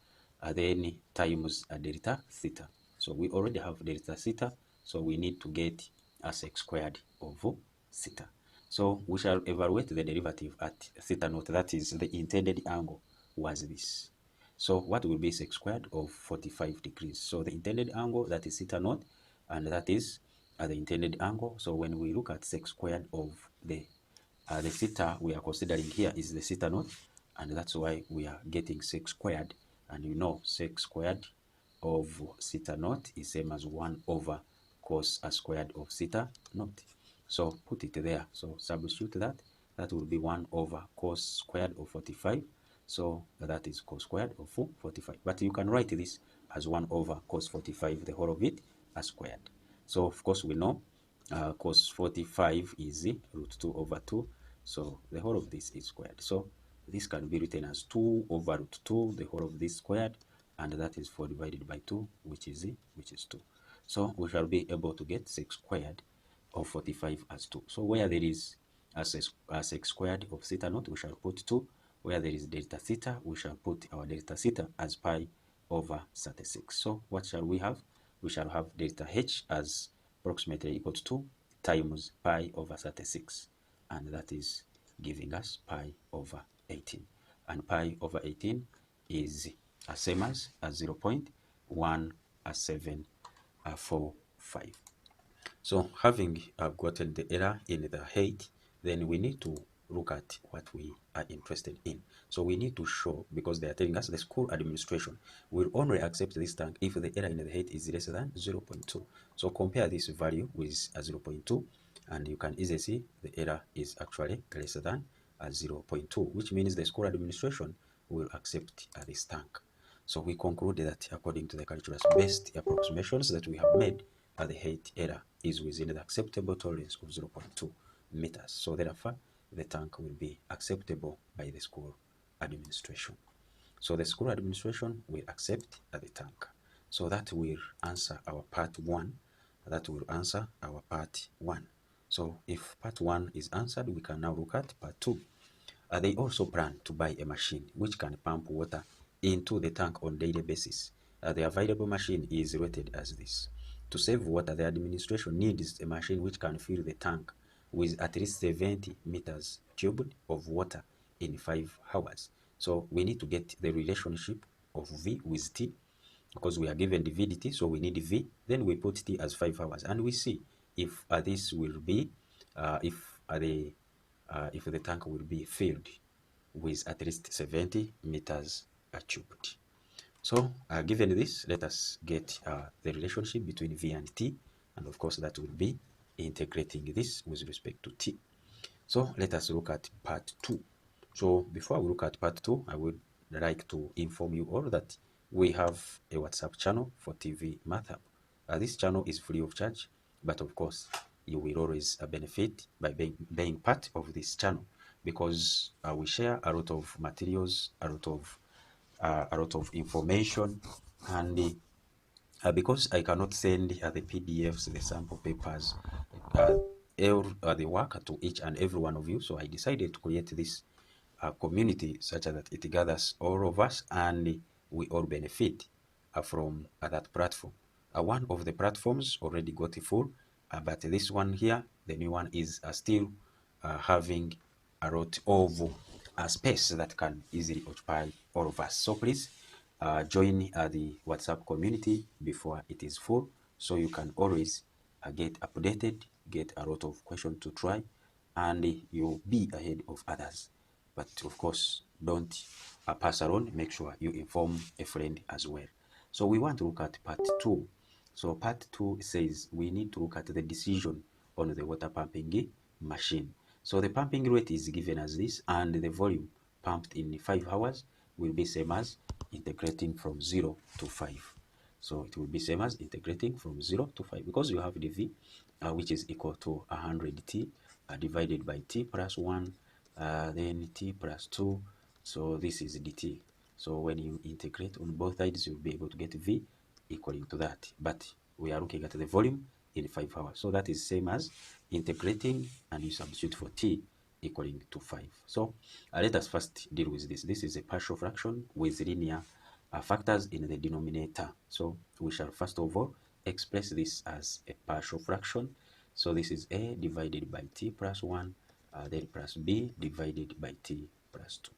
then times delta theta. So we already have delta theta, so we need to get a sec squared of theta. So we shall evaluate the derivative at theta naught, that is the intended angle was this. So what will be sec squared of 45 degrees? So the intended angle, that is theta naught, and that is the intended angle. So when we look at sec squared of the theta we are considering here is the theta naught, and that's why we are getting sec squared. And you know sec squared of theta naught is same as 1 over cos squared of theta naught. So put it there. So substitute that. That will be 1 over cos squared of 45. So that is cos squared of 45. But you can write this as 1 over cos 45, the whole of it, squared. So of course we know cos 45 is root 2 over 2. So the whole of this is squared. So this can be written as 2 over root 2, the whole of this squared, and that is 4 divided by 2, which is 2. So we shall be able to get sec squared of 45 as 2. So where there is a sec squared of theta naught, we shall put 2. Where there is delta theta, we shall put our delta theta as pi over 36. So what shall we have? We shall have delta h as approximately equal to 2 times pi over 36, and that is giving us pi over 18. And pi over 18 is same as 0.1745. So having gotten the error in the height, then we need to look at what we are interested in. So we need to show, because they are telling us the school administration will only accept this tank if the error in the height is less than 0.2. So compare this value with 0.2, and you can easily see the error is actually less than 0.2, which means the school administration will accept this tank. So we conclude that according to the calculus-based approximations that we have made, the height error is within the acceptable tolerance of 0.2 meters. So therefore, the tank will be acceptable by the school administration. So the school administration will accept the tank. So that will answer our part 1. That will answer our part 1. So if part 1 is answered, we can now look at part 2. They also plan to buy a machine which can pump water into the tank on daily basis. The available machine is rated as this. To save water, the administration needs a machine which can fill the tank with at least 70 meters cubed of water in 5 hours. So we need to get the relationship of V with T, because we are given the VDT, so we need V. Then we put T as 5 hours, and we see if this will be, if the tank will be filled with at least 70 meters cubed. So given this, let us get the relationship between V and T, and of course that will be integrating this with respect to T. So let us look at part 2. So before we look at part 2, I would like to inform you all that we have a WhatsApp channel for TV Math Hub. This channel is free of charge, but of course you will always benefit by being part of this channel, because we share a lot of materials, a lot of information, and because I cannot send the PDFs, the sample papers, the work to each and every one of you, so I decided to create this community such that it gathers all of us and we all benefit from that platform. One of the platforms already got full, but this one here, the new one, is still having a lot of space that can easily occupy all of us. So please join the WhatsApp community before it is full, so you can always get updated, get a lot of questions to try, and you'll be ahead of others. But of course, don't pass around. Make sure you inform a friend as well. So we want to look at part 2. So part 2 says we need to look at the decision on the water pumping machine. So the pumping rate is given as this, and the volume pumped in 5 hours will be same as integrating from 0 to 5. So it will be same as integrating from 0 to 5, because you have the V, which is equal to 100t divided by t plus 1, then t plus 2. So this is dt. So when you integrate on both sides, you'll be able to get V equaling to that. But we are looking at the volume in 5 hours. So that is same as integrating, and you substitute for t equaling to 5. So let us first deal with this. This is a partial fraction with linear factors in the denominator. So we shall first of all express this as a partial fraction. So this is a divided by t plus 1, then plus b divided by t plus 2.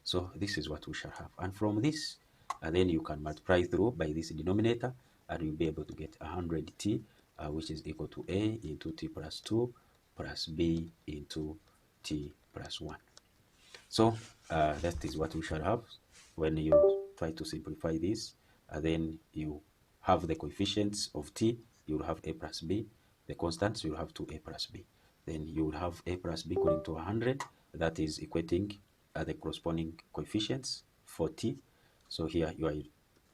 So this is what we shall have. And from this, then you can multiply through by this denominator, and you'll be able to get 100t, which is equal to a into t plus 2 plus b into t plus 1. So that is what we shall have. When you try to simplify this, then you have the coefficients of t, you will have a plus b. The constants, you will have 2a plus b. Then you will have a plus b equal to 100. That is equating the corresponding coefficients for t. So here you are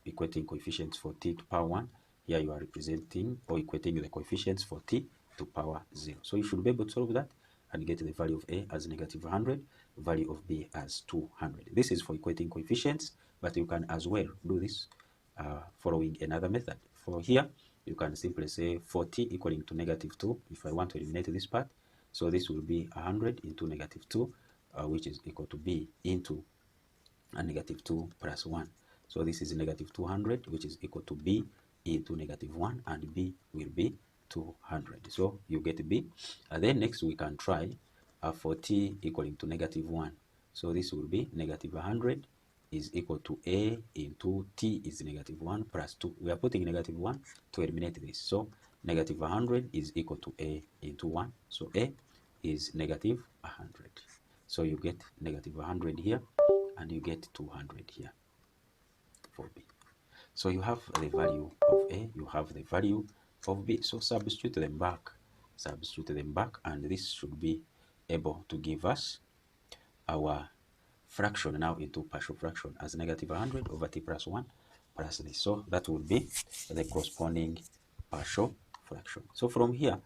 equating coefficients for t to power 1. Here you are representing or equating the coefficients for t to power 0. So you should be able to solve that and get the value of a as negative 100, value of b as 200. This is for equating coefficients, but you can as well do this following another method. For here, you can simply say 40 equaling to negative 2 if I want to eliminate this part. So this will be 100 into negative 2, which is equal to b into negative 2 plus 1. So this is negative 200, which is equal to b into negative 1, and b will be 200. So you get b. And then next we can try for t equaling to negative 1. So this will be negative 100 is equal to a into t is negative 1 plus 2. We are putting negative 1 to eliminate this. So negative 100 is equal to a into 1. So a is negative 100. So you get negative 100 here, and you get 200 here for b. So you have the value of a, you have the value of b. So substitute them back, and this should be able to give us our fraction now into partial fraction as negative 100 over t plus 1 plus this. So that will be the corresponding partial fraction. So from here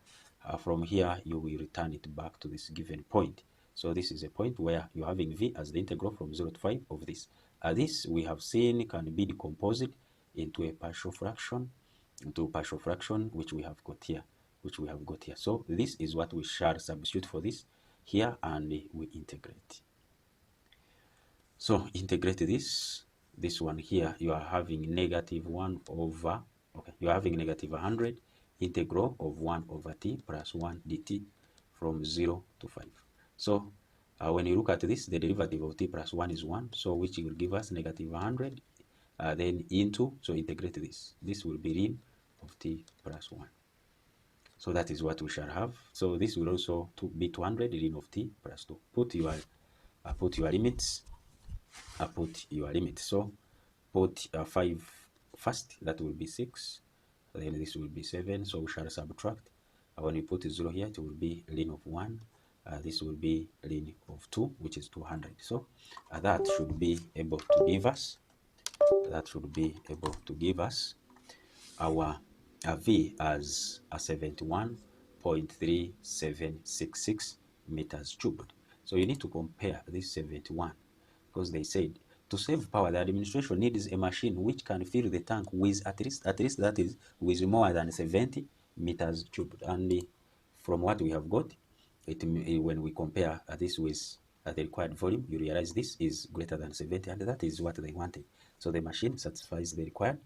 you will return it back to this given point. So this is a point where you're having v as the integral from 0 to 5 of this. This we have seen can be decomposed into a partial fraction, which we have got here, So this is what we shall substitute for this here, and we integrate. So integrate this one here, you are having negative 1 over, you are having negative 100 integral of 1 over t plus 1 dt from 0 to 5. So when you look at this, the derivative of t plus 1 is 1, so which will give us negative 100, then into, so integrate this. This will be ln of t plus 1. So that is what we shall have. So this will also be 200 ln of t plus 2. Put your limits. Put your limit. So put 5 first, that will be 6, then this will be 7, so we shall subtract. When you put 0 here, it will be ln of 1, this will be ln of 2, which is 200. So that should be able to give us our v as 71.3766 meters cubed. So you need to compare this 71, because they said to save power, the administration needs a machine which can fill the tank with at least that is with more than 70 meters cubed. And from what we have got, when we compare this with the required volume, you realize this is greater than 70, and that is what they wanted. So the machine satisfies the required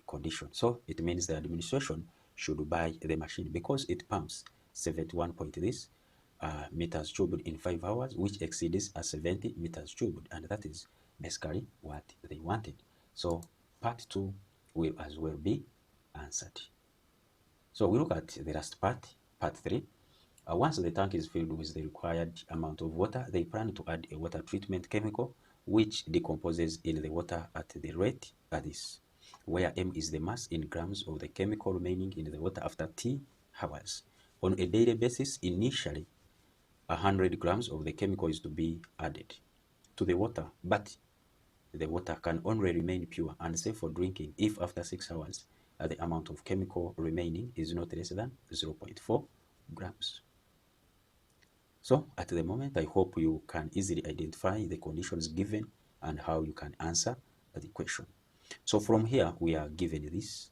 condition. So it means the administration should buy the machine because it pumps 71 meters cubed in 5 hours, which exceeds 70 meters cubed, and that is basically what they wanted. So part 2 will as well be answered. So we look at the last part 3. Once the tank is filled with the required amount of water, they plan to add a water treatment chemical which decomposes in the water at the rate this, where m is the mass in grams of the chemical remaining in the water after t hours. On a daily basis, initially 100 grams of the chemical is to be added to the water, but the water can only remain pure and safe for drinking if after 6 hours the amount of chemical remaining is not less than 0.4 grams. So at the moment, I hope you can easily identify the conditions given and how you can answer the question. So from here, we are given this.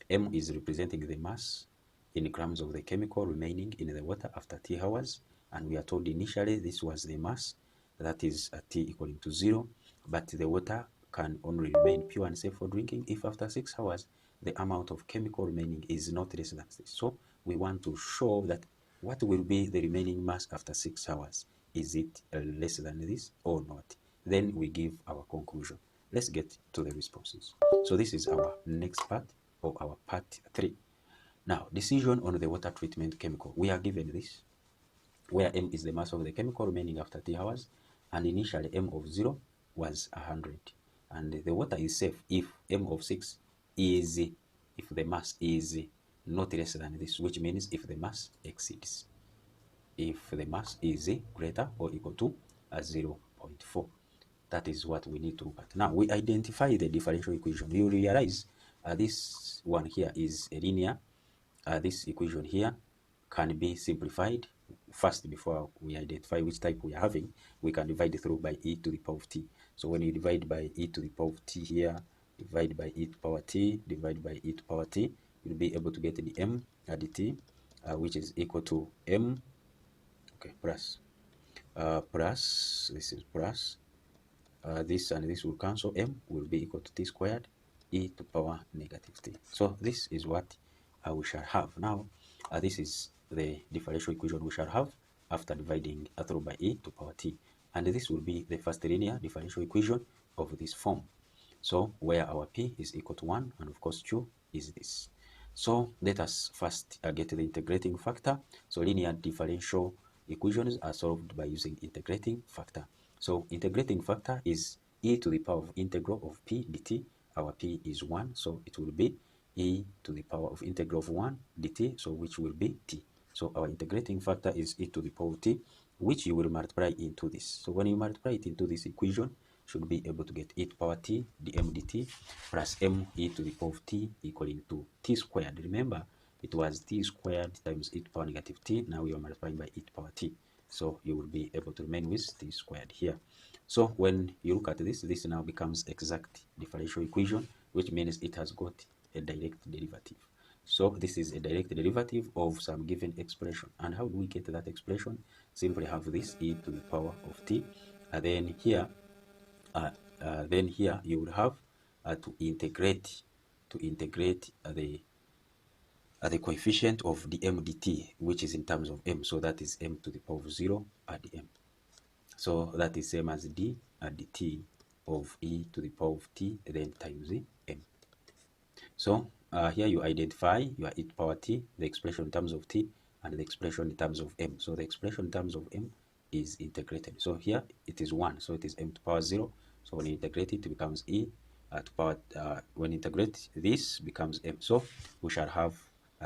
M is representing the mass in grams of the chemical remaining in the water after t hours. And we are told initially this was the mass, that is at t equaling to 0. But the water can only remain pure and safe for drinking if after 6 hours the amount of chemical remaining is not less than this. So we want to show that what will be the remaining mass after 6 hours. Is it less than this or not? Then we give our conclusion. Let's get to the responses. So this is our next part of our part 3. Now, decision on the water treatment chemical. We are given this, where m is the mass of the chemical remaining after t hours, and initially m of 0 was 100. And the water is safe if m of 6 is, if the mass is not less than this, which means if the mass exceeds, if the mass is greater or equal to 0.4. That is what we need to look at. Now, we identify the differential equation. You realize this one here is a linear. This equation here can be simplified. First, before we identify which type we are having, we can divide through by e to the power of t. So when you divide by e to the power of t here, divide by e to the power t, divide by e to the power t, you'll be able to get the m dt, which is equal to m, okay, plus this is plus this and this will cancel, m will be equal to t squared e to the power negative t. So this is what we shall have. Now this is the differential equation we shall have after dividing through by e to the power t, and this will be the first linear differential equation of this form. So where our p is equal to 1 and of course q is this. So let us first get the integrating factor. So linear differential equations are solved by using integrating factor. So integrating factor is e to the power of integral of p dt. Our p is 1, so it will be e to the power of integral of 1 dt, so which will be t. So our integrating factor is e to the power of t, which you will multiply into this. So when you multiply it into this equation, should be able to get e to the power t dm dt plus m e to the power of t equaling to t squared. Remember, it was t squared times e to the power negative t. Now we are multiplying by e to the power t. So you will be able to remain with t squared here. So when you look at this, this now becomes exact differential equation, which means it has got a direct derivative. So this is a direct derivative of some given expression. And how do we get that expression? Simply have this e to the power of t, and then here you will have to integrate the coefficient of the m dt, which is in terms of m. So that is m to the power of 0 at the m. So that is same as d at dt of e to the power of t then times m. So here you identify your e to the power t, the expression in terms of t, and the expression in terms of m. So the expression in terms of m is integrated. So here it is 1, so it is m to the power 0. So when you integrate it, it becomes e to power, when you integrate this becomes m. So we shall have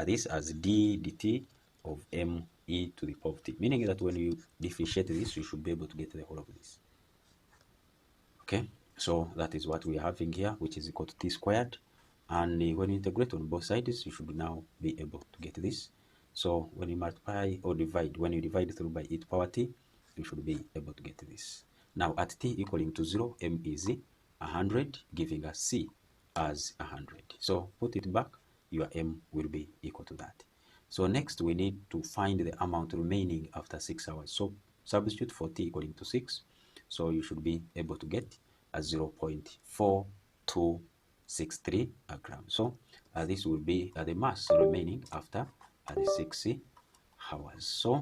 this as d dt of m e to the power of t, meaning that when you differentiate this, you should be able to get the whole of this. Okay, so that is what we are having here, which is equal to t squared. And when you integrate on both sides, you should now be able to get this. So when you multiply or divide, when you divide through by e to the power t, you should be able to get this. Now at t equaling to 0, m is 100, giving us c as 100. So put it back, your m will be equal to that. So next we need to find the amount remaining after 6 hours. So substitute for t equaling to 6. So you should be able to get a 0.4263 grams. So this will be the mass remaining after the 6 hours. So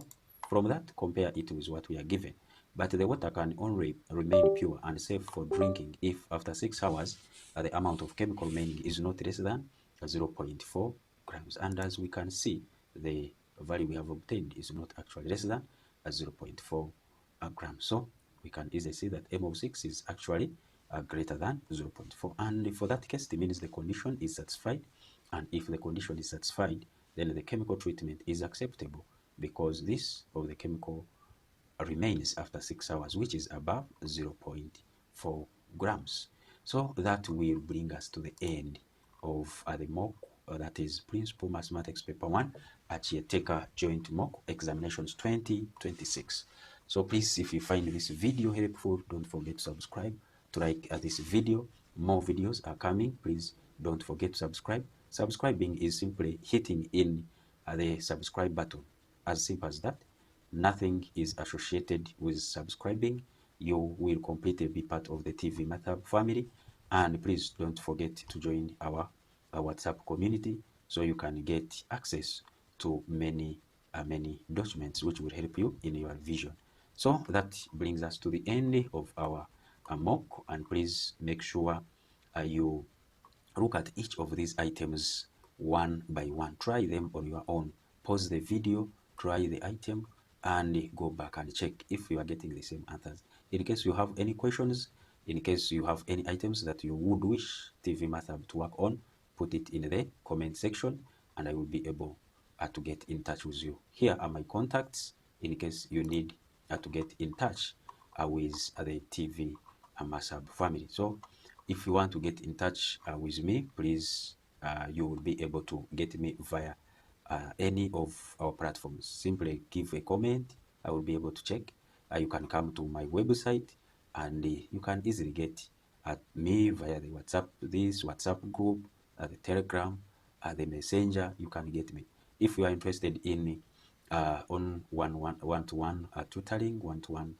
from that, compare it with what we are given. But the water can only remain pure and safe for drinking if after 6 hours the amount of chemical remaining is not less than 0.4 grams. And as we can see, the value we have obtained is not actually less than 0.4 grams. So we can easily see that m of 6 is actually greater than 0.4. And for that case, it means the condition is satisfied. And if the condition is satisfied, then the chemical treatment is acceptable because this of the chemical remains after 6 hours, which is above 0.4 grams. So that will bring us to the end of the mock, that is Principal Mathematics Paper 1, Acieteka Joint Mock Examinations 2026. So please, if you find this video helpful, don't forget to subscribe, to like this video. More videos are coming. Please don't forget to subscribe. Subscribing is simply hitting in the subscribe button. As simple as that. Nothing is associated with subscribing. You will completely be part of the TV Math family. And please don't forget to join our WhatsApp community so you can get access to many documents which will help you in your vision. So that brings us to the end of our mock, and please make sure you look at each of these items one by one. Try them on your own. Pause the video, try the item, and go back and check if you are getting the same answers. In case you have any questions, in case you have any items that you would wish TV Math Hub to work on, put it in the comment section and I will be able to get in touch with you. Here are my contacts in case you need to get in touch with the TV Math Hub family. So if you want to get in touch with me, please, you will be able to get me via any of our platforms. Simply give a comment. I will be able to check. You can come to my website and you can easily get at me via the WhatsApp group, the Telegram, the Messenger. You can get me. If you are interested in on one-to-one tutoring, one-to-one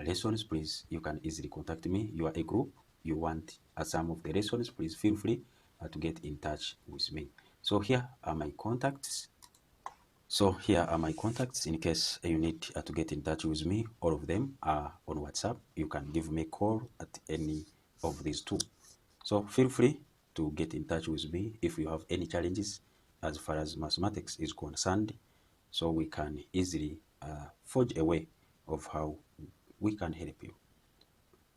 lessons, please, you can easily contact me. You are a group, you want some of the lessons, please feel free to get in touch with me. So here are my contacts. In case you need to get in touch with me. All of them are on WhatsApp. You can give me a call at any of these two. So feel free to get in touch with me if you have any challenges as far as mathematics is concerned, so we can easily forge a way of how we can help you.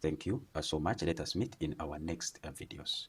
Thank you so much. Let us meet in our next videos.